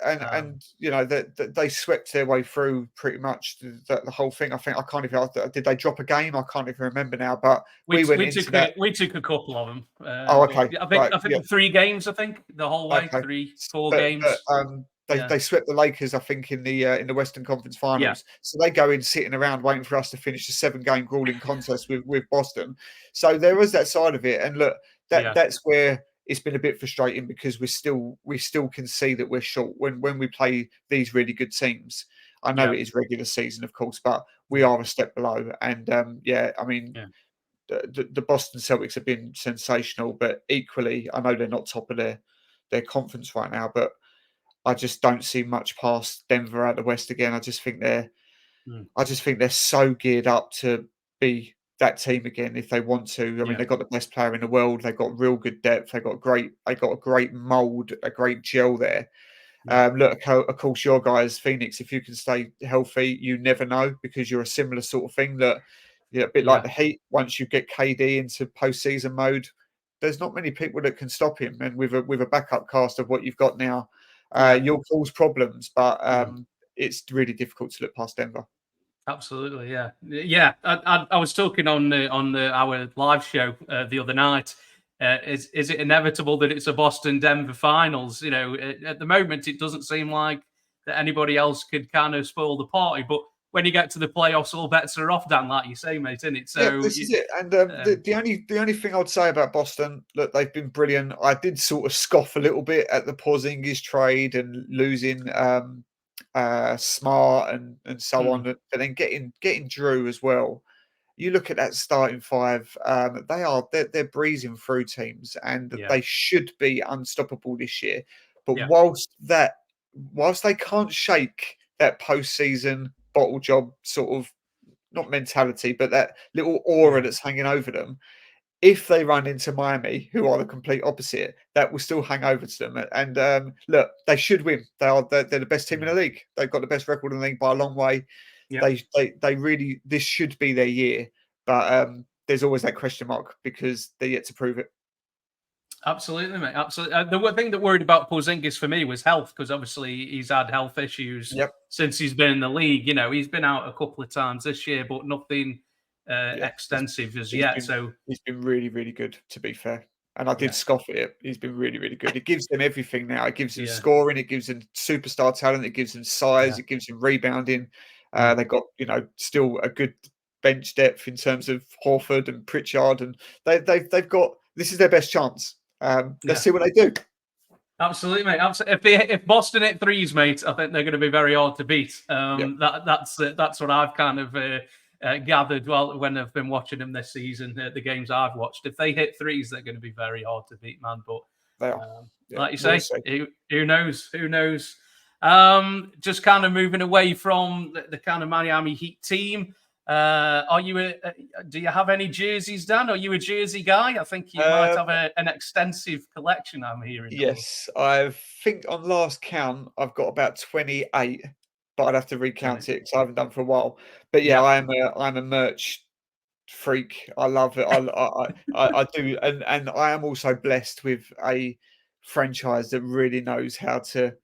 And you know they swept their way through pretty much the whole thing. I can't even. Did they drop a game? I can't even remember now. But we took a couple of them. Okay. I think 3 games. I think the whole way, okay. 4 games. They swept the Lakers, I think, in the Western Conference Finals. Yeah. So they go in sitting around waiting for us to finish the 7-game grueling contest with Boston. So there was that side of it. And look, that's where it's been a bit frustrating, because we still can see that we're short when we play these really good teams. I know it is regular season, of course, but we are a step below. And I mean, the Boston Celtics have been sensational, but equally, I know they're not top of their conference right now, but I just don't see much past Denver out the West again. I just think they're so geared up to be that team again if they want to. I mean, they've got the best player in the world. They've got real good depth. They got a great mold, a great gel there. Look, of course, your guys, Phoenix, if you can stay healthy, you never know, because you're a similar sort of thing. That a bit like the Heat. Once you get KD into postseason mode, there's not many people that can stop him. And with a backup cast of what you've got now, you'll cause problems. But it's really difficult to look past Denver. Absolutely, yeah. I was talking on our live show the other night. Is it inevitable that it's a Boston-Denver finals? You know, at the moment, it doesn't seem like that anybody else could kind of spoil the party. But when you get to the playoffs, all bets are off, Dan, like you say, mate, isn't it? So this is it. And the only thing I'd say about Boston, look, they've been brilliant. I did sort of scoff a little bit at the Porzingis trade and losing Smart and so on, but then getting Drew as well. You look at that starting 5; they're breezing through teams, and they should be unstoppable this year. But whilst they can't shake that postseason bottle job sort of, not mentality, but that little aura that's hanging over them, if they run into Miami, who are the complete opposite, that will still hang over to them. And look, they should win. They're the best team in the league. They've got the best record in the league by a long way. They really, this should be their year. But there's always that question mark, because they're yet to prove it. Absolutely, mate. Absolutely. The one thing that worried about Porzingis for me was health, because obviously he's had health issues since he's been in the league. You know, he's been out a couple of times this year, but nothing extensive as yet. So he's been really, really good, to be fair. And I did scoff at it. He's been really, really good. It gives them everything now. It gives them scoring. It gives them superstar talent. It gives them size. It gives them rebounding. They've got, still a good bench depth in terms of Horford and Pritchard, and they've got, this is their best chance. Let's see what they do. Absolutely, mate. If Boston hit threes, mate, I think they're going to be very hard to beat. That's what I've kind of gathered when I've been watching them this season. The games I've watched, if they hit threes, they're going to be very hard to beat, man. But like you say, who knows? Who knows? Just kind of moving away from the kind of Miami Heat team. Are you do you have any jerseys, Dan? Are you a jersey guy? I think you might have an extensive collection, I'm hearing. Yes, I think on last count I've got about 28, but I'd have to recount it because I haven't done for a while. But yeah, Yeah. I'm a merch freak. I love it. I do, and I am also blessed with a franchise that really knows how to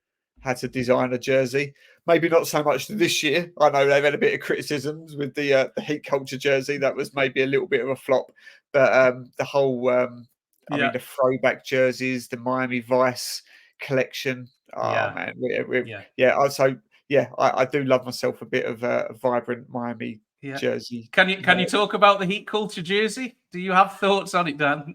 design a jersey. Maybe not so much this year. I know they've had a bit of criticisms with the Heat Culture jersey. That was maybe a little bit of a flop, but the whole I mean, Yeah. the throwback jerseys, the Miami Vice collection. Oh Yeah. man, Yeah. yeah. Also, yeah, I do love myself a bit of a vibrant Miami Yeah. jersey. Can you talk about the Heat Culture jersey? Do you have thoughts on it, Dan?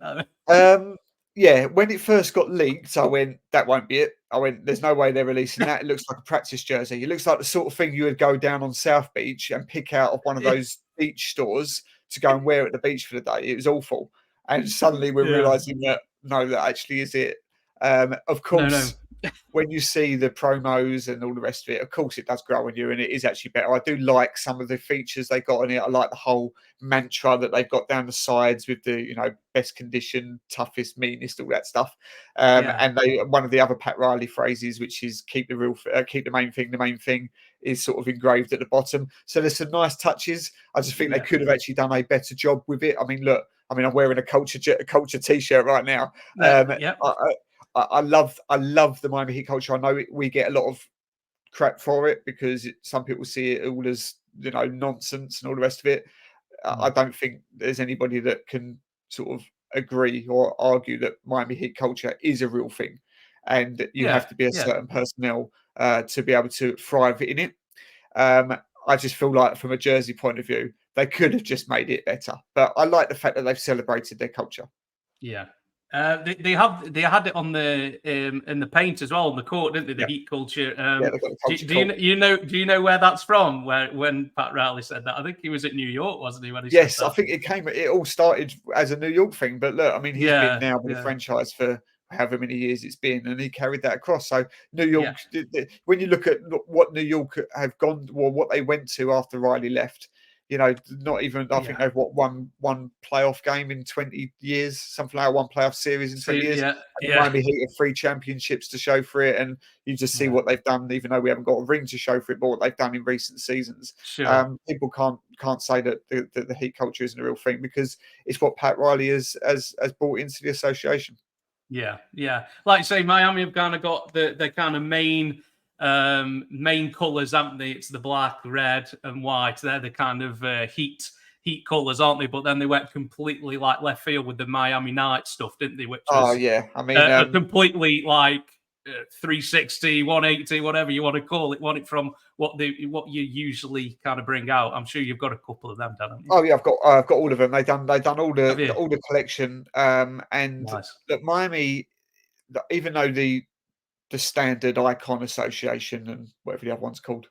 Yeah, when it first got leaked, I went, "That won't be it." I went, "There's no way they're releasing that. It looks like a practice jersey. It looks like the sort of thing you would go down on South Beach and pick out of one of those beach stores to go and wear at the beach for the day." It was awful, and suddenly we're Yeah. realizing that no, that actually is it. Of No. course, when you see the promos and all the rest of it, of course it does grow on you, and it is actually better. I do like some of the features they got on it. I like the whole mantra that they've got down the sides with the best condition, toughest, meanest, all that stuff. Yeah. And they one of the other Pat Riley phrases, which is keep the main thing. The main thing is sort of engraved at the bottom. So there's some nice touches. I just think they could have actually done a better job with it. I mean, look, I'm wearing a culture t-shirt right now. Yeah. I love the Miami Heat culture. I know we get a lot of crap for it because some people see it all as nonsense and all the rest of it. I don't think there's anybody that can sort of agree or argue that Miami Heat culture is a real thing, and you have to be a certain personnel to be able to thrive in it. I just feel like from a Jersey point of view, they could have just made it better. But I like the fact that they've celebrated their culture. Yeah. They had it on the in the paint as well on the court, didn't they? The Heat Culture. Yeah, they've got the culture Do you know where that's from? When Pat Riley said that, I think he was at New York, wasn't he? When he Yes, said I that? think it all started as a New York thing. But look, I mean, he's been now with the franchise for however many years it's been, and he carried that across. So New York, when you look at what New York have gone or what they went to after Riley left, not even I think they've won one playoff game in 20 years, something like one playoff series in 20 years. And Miami Heat have 3 championships to show for it, and you just see what they've done, even though we haven't got a ring to show for it, but what they've done in recent seasons. Sure. People can't say that the Heat culture isn't a real thing because it's what Pat Riley has brought into the association. Yeah. Like you say, Miami have kind of got the kind of main colours, haven't they? It's the black, red, and white. They're the kind of heat colours, aren't they? But then they went completely like left field with the Miami Night stuff, didn't they? Which was I mean, completely like 360, 180, whatever you want to call it. Want it from what you usually kind of bring out. I'm sure you've got a couple of them, haven't you? Oh yeah, I've got all of them. They've done all the collection. And nice. Miami, even though the standard Icon Association and whatever the other one's called,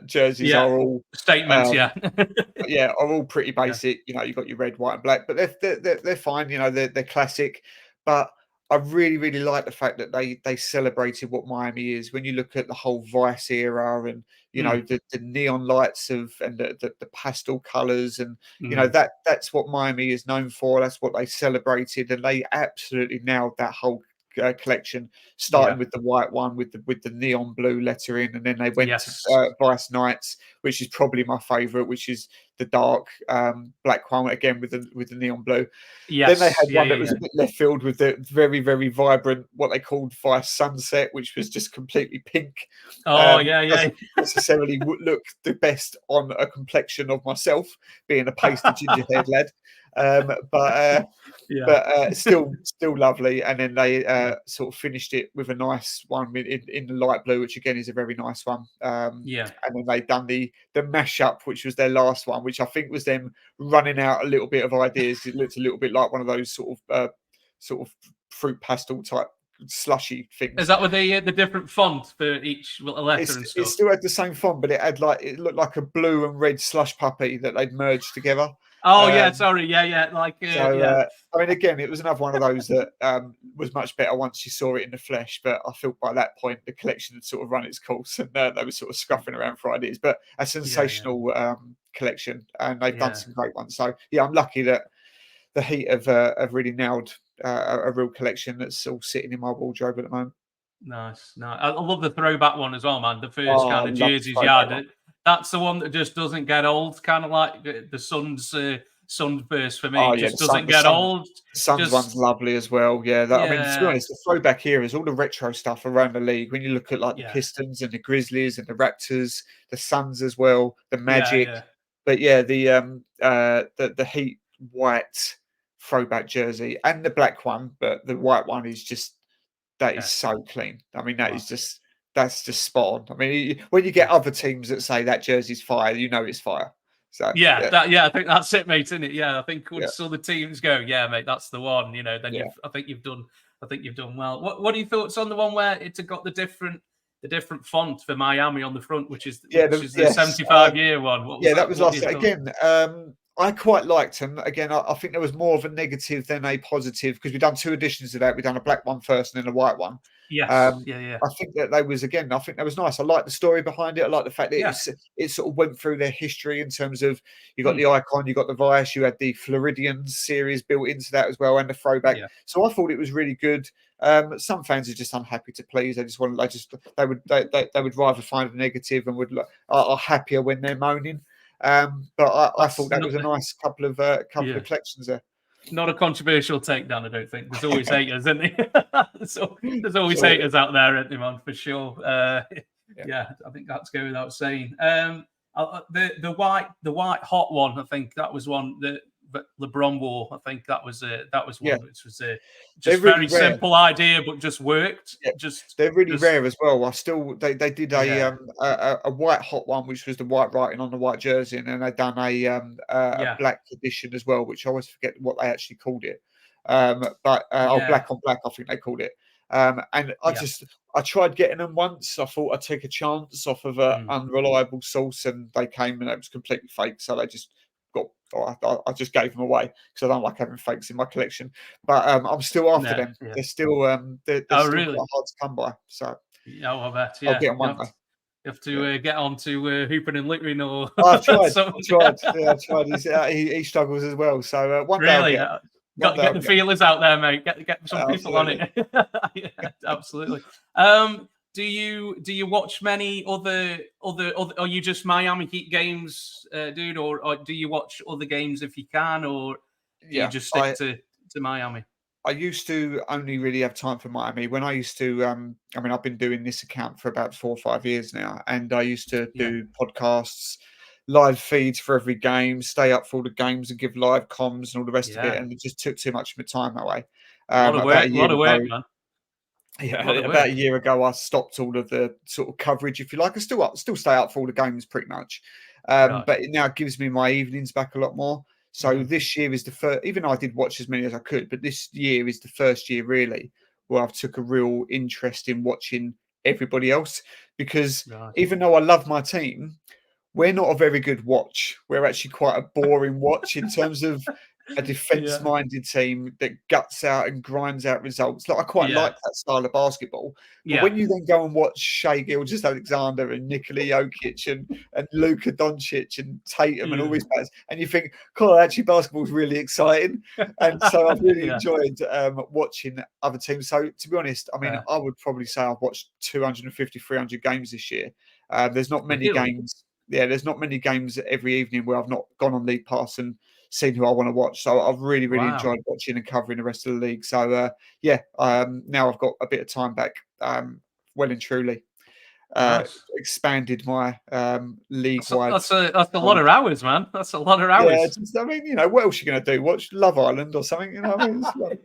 jerseys are all statements. Are all pretty basic. You've got your red, white, and black, but they're fine. They're classic. But I really, really like the fact that they celebrated what Miami is. When you look at the whole Vice era and the neon lights and the pastel colors and that's what Miami is known for. That's what they celebrated, and they absolutely nailed that whole collection, starting with the white one with the neon blue lettering, and then they went to Vice Nights, which is probably my favorite, which is the dark black one again with the neon blue. Then they had one that was a bit left field with the very, very vibrant what they called Vice Sunset, which was just completely pink. Doesn't necessarily look the best on a complexion of myself, being a pasty ginger haired lad. But still lovely. And then they sort of finished it with a nice one in the light blue, which again is a very nice one. And then they done the mashup, which was their last one, which I think was them running out a little bit of ideas. It looked a little bit like one of those sort of fruit pastel type slushy things. Is that with the different font for each letter and stuff? It still had the same font, but it looked like a blue and red slush puppy that they'd merged together. Oh yeah, sorry, yeah, like So, yeah, I mean, again, it was another one of those that was much better once you saw it in the flesh. But I felt by that point the collection had sort of run its course, and they were sort of scuffing around for ideas. But a yeah, sensational collection, and they've done yeah. some great ones. So, yeah, I'm lucky that the Heat have really nailed a real collection that's all sitting in my wardrobe at the moment. Nice, nice. I love the throwback one as well, man. The first Oh, I kind of love the jerseys you throwback had. one. That's the one that just doesn't get old. Kind of like the Sunburst for Oh me, yeah, just doesn't the get old. Suns one's Just lovely as well. Yeah, I mean, to be yeah, honest, the throwback era is all the retro stuff around the league. When you look at like the yeah, Pistons and the Grizzlies and the Raptors, the Suns as well, the yeah, Magic. yeah, But yeah, the Heat white throwback jersey and the black one, but the white one is just that is yeah. so clean. I mean, Classic. that's just spot on. I mean, when you get Yeah. other teams that say that jersey's fire, you know it's fire. So Yeah, yeah, I think that's it, mate, isn't it? Yeah, I think yeah, once other teams go, yeah, mate, that's the one. Then yeah. I think you've done well. What are your thoughts on the one where it's got the different font for Miami on the front, Yeah, which is the yes. 75-year one? What was Yeah, that that? was What were last your year. thoughts? Again, I quite liked them. Again, I think there was more of a negative than a positive because we've done two editions of that. We've done a black one first and then a white one. Yes, Um, yeah, yeah, I think that they was again. I think that was nice. I like the story behind it. I like the fact that yeah. it sort of went through their history in terms of you got Hmm. the icon, you got the Vice, you had the Floridians series built into that as well, and the throwback. Yeah, So I thought it was really good. Some fans are just unhappy to please. They would rather find a negative and are happier when they're moaning. But I that's thought that was a nice couple yeah, of collections there. not a controversial takedown. I don't think there's always haters, isn't there? There's always Sure. haters out there, isn't there, man? For sure. Yeah. Yeah, I think that's going without saying. The white hot one, I think that was one that LeBron wore. I think that was Yeah. one which was They're just really very rare. simple idea, but just worked. Yeah. Just They're really just rare as well. I still they did yeah, a white hot one, which was the white writing on the white jersey, and then they done a yeah, black edition as well, which I always forget what they actually called it. But yeah, black on black, I think they called it. And yeah. I tried getting them once. I thought I'd take a chance off of a Mm. unreliable source, and they came and it was completely fake. So they just got. I just gave them away because I don't like having fakes in my collection. But I'm still after No, them. yeah. They're Oh, still really? quite hard to come by. So Yeah, I bet. I'll Yeah, get them one day. you have Yeah. to get on to hooping and littering or I've tried. something. I've tried. Yeah, I've tried. He struggles as well. So one day I'll Really, get 'em. got One to day get I'll the get 'em. feelers out there, mate. Get some people on Absolutely. it. Yeah, absolutely. Do you watch many other? Are you just Miami Heat games, dude, or do you watch other games if you can, or do you Yeah. just stick to Miami? I used to only really have time for Miami. When I used to, I mean, I've been doing this account for about 4 or 5 years now, and I used to Yeah, do podcasts, live feeds for every game, stay up for all the games and give live comms and all the rest of it, yeah. and it just took too much of my time away. A lot of About a work, a year lot of work, ago, man. A yeah, lot of about a work. year ago, I stopped all of the sort of coverage, if you like. I still stay up for all the games pretty much, Right. but it now gives me my evenings back a lot more. So Hmm. this year is the first. Even though I did watch as many as I could, but this year is the first year really where I've took a real interest in watching everybody else because Right. even though I love my team, we're not a very good watch. We're actually quite a boring watch in terms of a Yeah. defense-minded team that guts out and grinds out results. Like I quite Yeah. like that style of basketball, but Yeah. when you then go and watch Shea Gilgeous-Alexander and Nikola Jokic and Luka Doncic and Tatum and all Yeah. these players, and you think, "God, actually, basketball's really exciting." And so I've really Yeah. enjoyed watching other teams. So to be honest, I mean, Yeah. I would probably say I've watched 250, 300 games this year. There's not many Really? games. Yeah, there's not many games every evening where I've not gone on League Pass and seen who I want to watch. So I've really, really Wow. enjoyed watching and covering the rest of the league. So now I've got a bit of time back, well and truly. Nice. Expanded my league That's wide. that's a lot of hours, man. That's a lot of Yeah, hours. just, I mean, what else are you going to do? Watch Love Island or something? What I mean? It's like,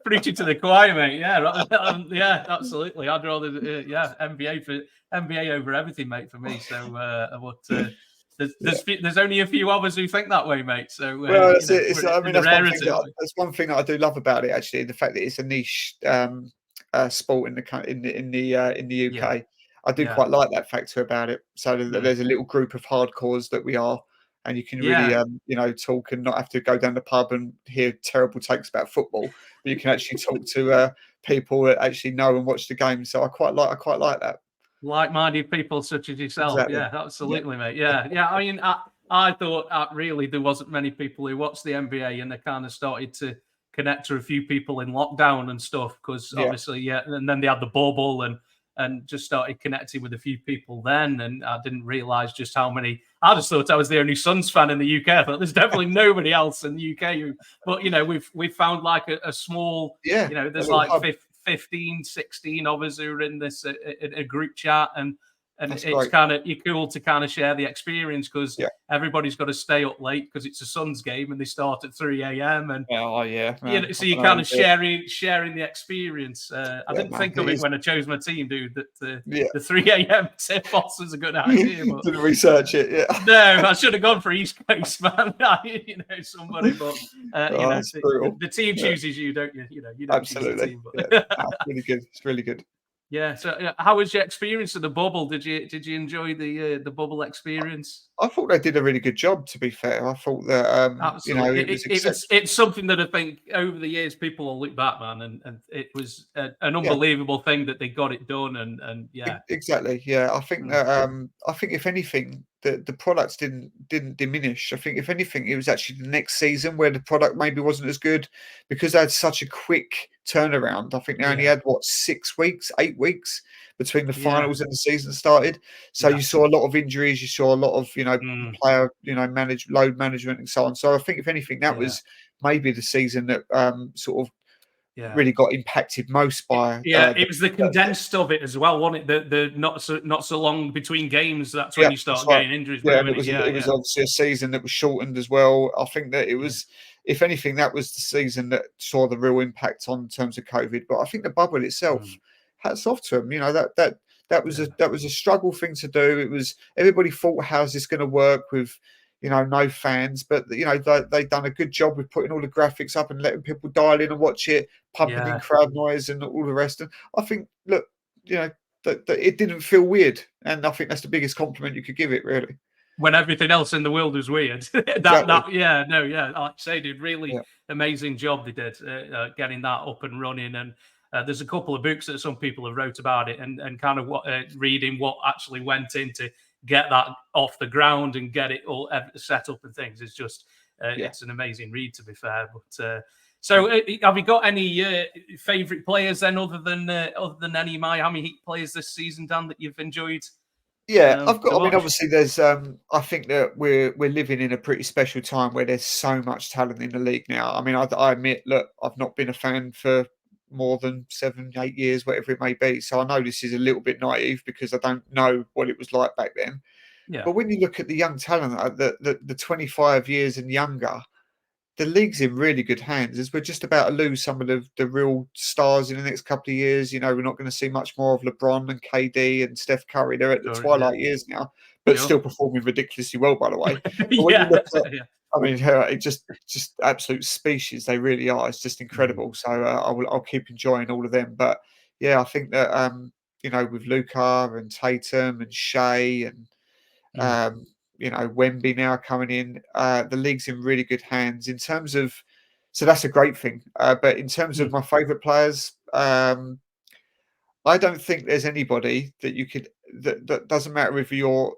Preaching to the choir, mate. Yeah, yeah, absolutely. I'd rather, yeah, NBA over everything, mate, for me. So, yeah. there's only a few of us who think that way, mate. So, Well, that's it. we're I in mean, the rarity. that's one thing that I do love about it. Actually, the fact that it's a niche sport in the Yeah, UK. I do yeah, quite like that factor about it. So mm, there's a little group of hardcores that we are, and you can really, Yeah. talk and not have to go down the pub and hear terrible takes about football. But you can actually talk to people that actually know and watch the game. So I quite like that. Like-minded people such as yourself. Exactly. Yeah, Yeah. absolutely, mate. Yeah, yeah. I mean, I thought really there wasn't many people who watched the NBA, and they kind of started to connect to a few people in lockdown and stuff because Yeah. obviously, yeah. And then they had the bubble and just started connecting with a few people then. And I didn't realize just how many. I just thought I was the only Suns fan in the UK. I thought there's definitely nobody else in the UK who. But we've found like a small. Yeah. A There's little like hub. 15, 16 of us who are in this in a group chat, and That's it's great. kind of you're cool to kind of share the experience because Yeah. everybody's got to stay up late because it's a Suns game and they start at 3 a.m. and Oh yeah, man. so I you're don't know how kind you of do it. sharing the experience. I Yeah, didn't man. think of It it is. when I chose my team, dude. That Yeah. the 3 a.m. tip off was a good idea, but Didn't research it. Yeah. no, I should have gone for East Coast, man. Somebody, but Oh, it's brutal. the team Yeah. chooses you, don't you? You don't choose the Absolutely. team, Yeah. but No, it's really good. It's really good. yeah. So, how was your experience of the bubble? Did you enjoy the bubble experience? I thought they did a really good job, to be fair. I thought that, Absolutely, it was it's something that I think over the years people will look back, man, and it was an yeah, unbelievable thing that they got it done, and yeah, exactly. Yeah, I think mm, that, I think if anything, the products didn't diminish. I think if anything, it was actually the next season where the product maybe wasn't as good because they had such a quick turnaround. I think they only yeah, had, what, 6 weeks, 8 weeks between the yeah, finals and the season started. So yeah, you saw a lot of injuries, you saw a lot of, mm, player, load management and so on. So I think if anything, that yeah, was maybe the season that sort of yeah. really got impacted most by Yeah, the it was the condensed of it as well, wasn't it? The not so long between games. That's when yeah, you that's start right. getting injuries, Yeah, really, and wasn't it? Yeah, it was yeah, obviously a season that was shortened as well. I think that it yeah, was, if anything, that was the season that saw the real impact on terms of COVID. But I think the bubble itself, mm, hats off to them. That yeah, was a struggle thing to do. It was, everybody thought, how's this going to work with, no fans, but they've done a good job with putting all the graphics up and letting people dial in and watch it, pumping in yeah. crowd noise and all the rest. And I think, look, you know, that it didn't feel weird, and I think that's the biggest compliment you could give it, really. When everything else in the world was weird. Exactly. Yeah, no, yeah, like I say, did really Yeah. amazing job they did getting that up and running. And there's a couple of books that some people have wrote about it, and kind of what reading what actually went in to get that off the ground and get it all set up and things. It's just Yeah. it's an amazing read, to be fair. But so, have you got any favorite players then, other than any Miami Heat players this season, Dan, that you've enjoyed? Yeah, I've To got. I mean, watch. obviously, there's. I think that we're living in a pretty special time where there's so much talent in the league now. I mean, I admit, look, I've not been a fan for more than 7, 8 years, whatever it may be. So I know this is a little bit naive because I don't know what it was like back then. Yeah, But when you look at the young talent, the 25 years and younger, the league's in really good hands as we're just about to lose some of the real stars in the next couple of years. We're not going to see much more of LeBron and KD and Steph Curry. They're at the sure, yeah, twilight years now, but sure. still performing ridiculously well, by the way. But when you Yeah, look at, yeah. I mean, it just absolute species. They really are. It's just Mm, incredible. So I'll keep enjoying all of them. But yeah, I think that with Luca and Tatum and Shea and mm, um, Wemby now coming in. The league's in really good hands in terms of, so that's a great thing. But in terms of mm. my favourite players, I don't think there's anybody that you could that doesn't matter if you're.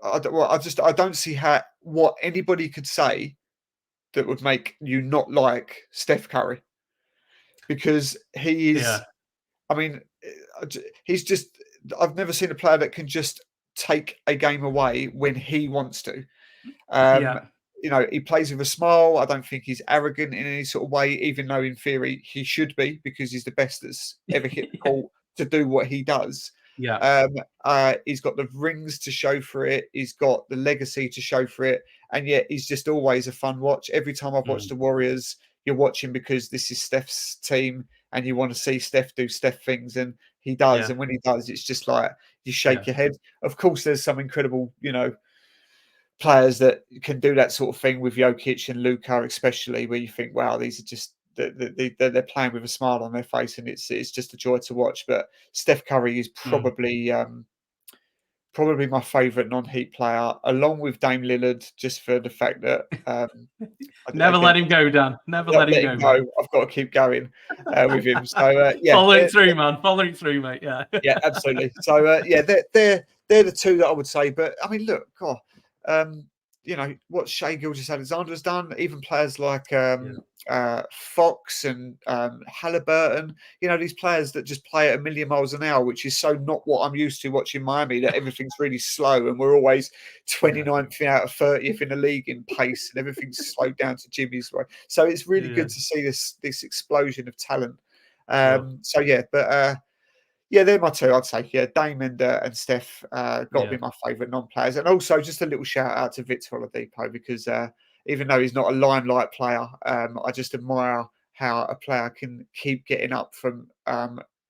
I don't see how what anybody could say that would make you not like Steph Curry because he is. Yeah, I mean, he's just. I've never seen a player that can just take a game away when he wants to. Um, yeah, he plays with a smile. I don't think he's arrogant in any sort of way, even though in theory he should be because he's the best that's ever hit the yeah, court to do what he does. yeah. He's got the rings to show for it. He's got the legacy to show for it, and yet he's just always a fun watch. Every time I've watched Mm, the Warriors, you're watching because this is Steph's team, and you want to see Steph do Steph things, and he does. yeah, And when he does, it's just like you yeah, shake your head. Of course, there's some incredible, players that can do that sort of thing with Jokic and Luka, especially where you think, wow, these are just they're playing with a smile on their face, and it's just a joy to watch. But Steph Curry is mm, probably probably my favourite non-Heat player, along with Dame Lillard, just for the fact that Never let him go, Dan. Never let him let him go, go. man. I've got to keep going with him. So yeah, Follow it through, man. Follow it through, mate. Yeah, yeah, absolutely. So yeah, they're the two that I would say. But I mean, look, God, you know what Shai Gilgeous-Alexander's done. Even players like Fox and Halliburton. You know, these players that just play at a million miles an hour, which is so not what I'm used to watching Miami. That everything's really slow and we're always 29th out of 30th in the league in pace, and everything's slowed down to Jimmy's way. So it's really good to see this explosion of talent. So yeah, but. Yeah, they're my two, I'd say. Yeah, Dame and Steph got to be my favourite non-players. And also just a little shout out to Victor Oladipo because even though he's not a limelight player, I just admire how a player can keep getting up from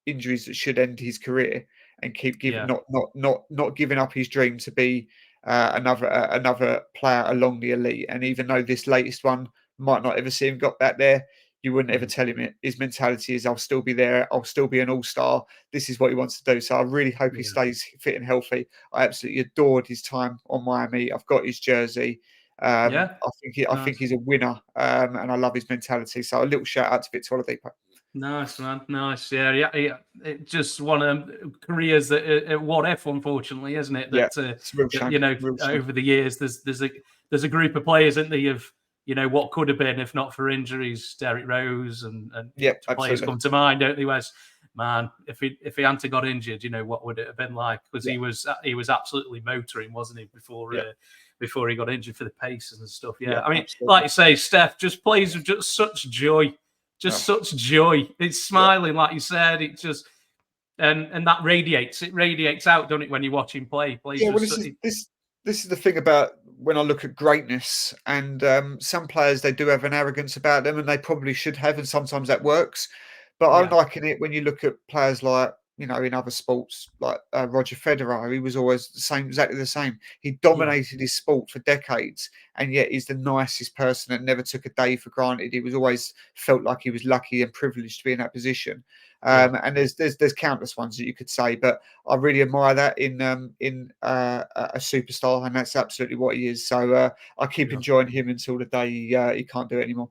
injuries that should end his career and keep giving not giving up his dream to be another player along the elite. And even though this latest one might not ever see him got back there, you wouldn't ever tell him it. His mentality is, I'll still be there. I'll still be an all-star. This is what he wants to do. So I really hope he stays fit and healthy. I absolutely adored his time on Miami. I've got his jersey. I think he's a winner, and I love his mentality. So a little shout out to Victor Oladipo. Nice, man. Nice. Yeah. It just one of them careers at what if, unfortunately, isn't it? That, you know, over the years, there's a group of players, isn't there, of, you know, what could have been if not for injuries. Derrick Rose and players come to mind, don't they? Wes, man, if he hadn't got injured, you know, what would it have been like? Because he was absolutely motoring, wasn't he, before he got injured for the Pacers and stuff. Yeah, I mean, like you say, Steph just plays with just such joy, such joy. It's smiling, like you said. It just and that radiates. It radiates out, don't it, when you watch him play? This is the thing about when I look at greatness, and some players, they do have an arrogance about them, and they probably should have, and sometimes that works. But I'm liking it when you look at players like, you know, in other sports, like Roger Federer. He was always exactly the same. He dominated his sport for decades, and yet he's the nicest person and never took a day for granted. He was always felt like he was lucky and privileged to be in that position. And there's countless ones that you could say, but I really admire that in a superstar, and that's absolutely what he is. So I keep enjoying him until the day he can't do it anymore.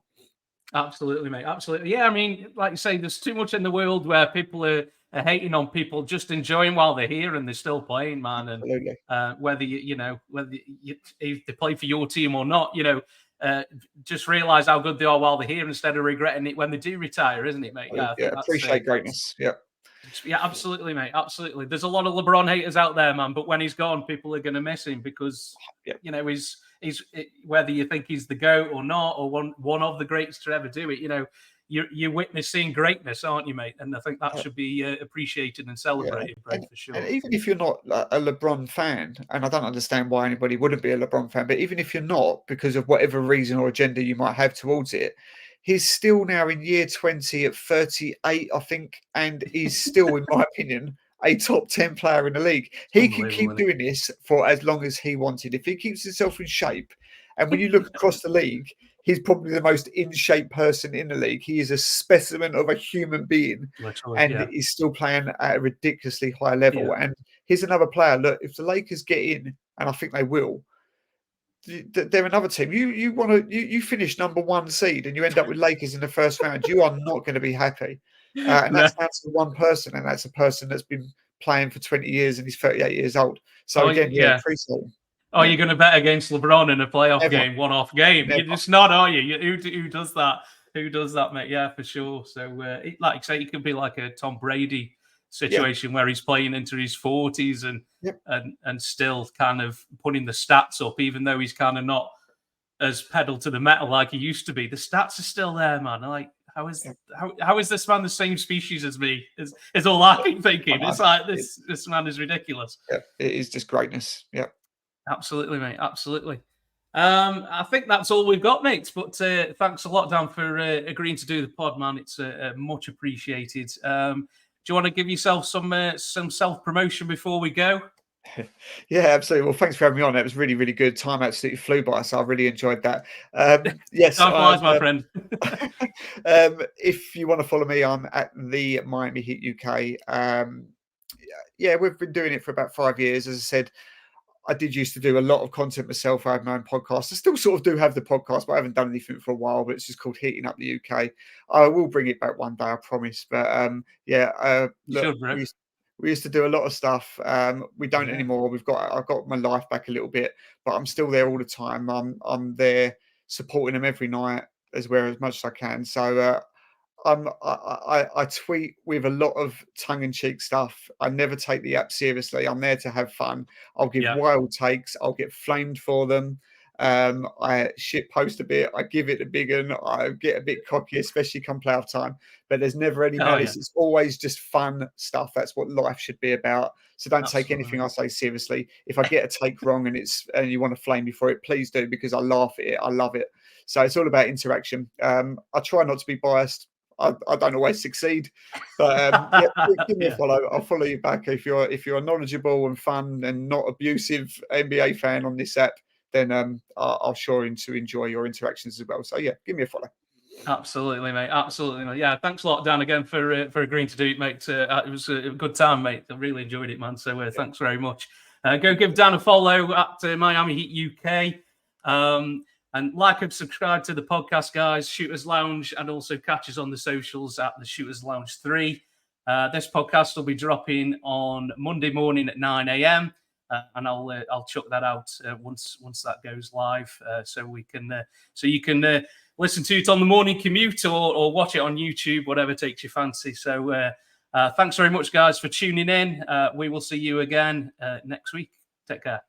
Absolutely, mate. Absolutely. Yeah, I mean, like you say, there's too much in the world where people are hating on people just enjoying while they're here and they're still playing, man. Absolutely. And whether if they play for your team or not, you know, just realize how good they are while they're here instead of regretting it when they do retire, isn't it, mate? Yeah, appreciate greatness. Yeah. Yeah, absolutely, mate. Absolutely. There's a lot of LeBron haters out there, man. But when he's gone, people are going to miss him because, you know, he's whether you think he's the GOAT or not, or one of the greats to ever do it, you know, you're witnessing greatness, aren't you, mate? And I think that should be appreciated and celebrated, for sure. And even if you're not a LeBron fan, and I don't understand why anybody wouldn't be a LeBron fan, but even if you're not, because of whatever reason or agenda you might have towards it, he's still now in year 20 at 38, I think, and he's still, in my opinion, a top 10 player in the league. He can keep doing this for as long as he wanted. If he keeps himself in shape, and when you look across the league, he's probably the most in shape person in the league. He is a specimen of a human being, and he's still playing at a ridiculously high level. And here's another player. Look, if the Lakers get in, and I think they will, they're another team. You finish number 1 seed and you end up with Lakers in the first round. You are not going to be happy, and that's down to one person, and that's a person that's been playing for 20 years and he's 38 years old. So appreciate him. Oh, you're going to bet against LeBron in a playoff game, one-off game? You're just not, are you? Who does that? Who does that, mate? Yeah, for sure. So, like you say, it could be like a Tom Brady situation where he's playing into his 40s and still kind of putting the stats up, even though he's kind of not as pedal to the metal like he used to be. The stats are still there, man. Like, how is this man the same species as me? Is all I keep thinking. It's like this man is ridiculous. Yeah, it is just greatness. Yeah. Absolutely, mate. Absolutely. I think that's all we've got, mates. But thanks a lot, Dan, for agreeing to do the pod, man. It's much appreciated. Do you want to give yourself some self-promotion before we go? Yeah, absolutely. Well, thanks for having me on. It was really, really good. Time absolutely flew by, so I really enjoyed that. Yes, time flies, my friend. If you want to follow me, I'm at the Miami Heat UK. yeah, we've been doing it for about 5 years. As I said, I did used to do a lot of content myself. I had my own podcast. I still sort of do have the podcast, but I haven't done anything for a while. But it's just called Heating Up the UK. I will bring it back one day, I promise. But You look, should, bro. we used to do a lot of stuff. We don't Yeah. anymore. I've got my life back a little bit, but I'm still there all the time. I'm there supporting them every night as much as I can. So I tweet with a lot of tongue-in-cheek stuff. I never take the app seriously. I'm there to have fun. I'll give Yeah. wild takes. I'll get flamed for them. I shit post a bit. I give it a big one. I get a bit cocky, especially come playoff time. But there's never any malice. It's always just fun stuff. That's what life should be about. So don't take anything I say seriously. If I get a take wrong and you want to flame me for it, please do, because I laugh at it. I love it. So it's all about interaction. I try not to be biased. I don't always succeed, but give me a follow. I'll follow you back if you're knowledgeable and fun and not abusive NBA fan on this app. Then I'll sure to enjoy your interactions as well. So yeah, give me a follow. Absolutely, mate. Absolutely, mate. Yeah, thanks a lot, Dan, again for agreeing to do it, mate. It was a good time, mate. I really enjoyed it, man. So thanks very much. Go give Dan a follow at Miami Heat UK. And like and subscribe to the podcast, guys, Shooters Lounge, and also catch us on the socials at the Shooters Lounge 3. This podcast will be dropping on Monday morning at 9 a.m. And I'll chuck that out once that goes live, so you can listen to it on the morning commute or watch it on YouTube, whatever takes your fancy. So thanks very much, guys, for tuning in. We will see you again next week. Take care.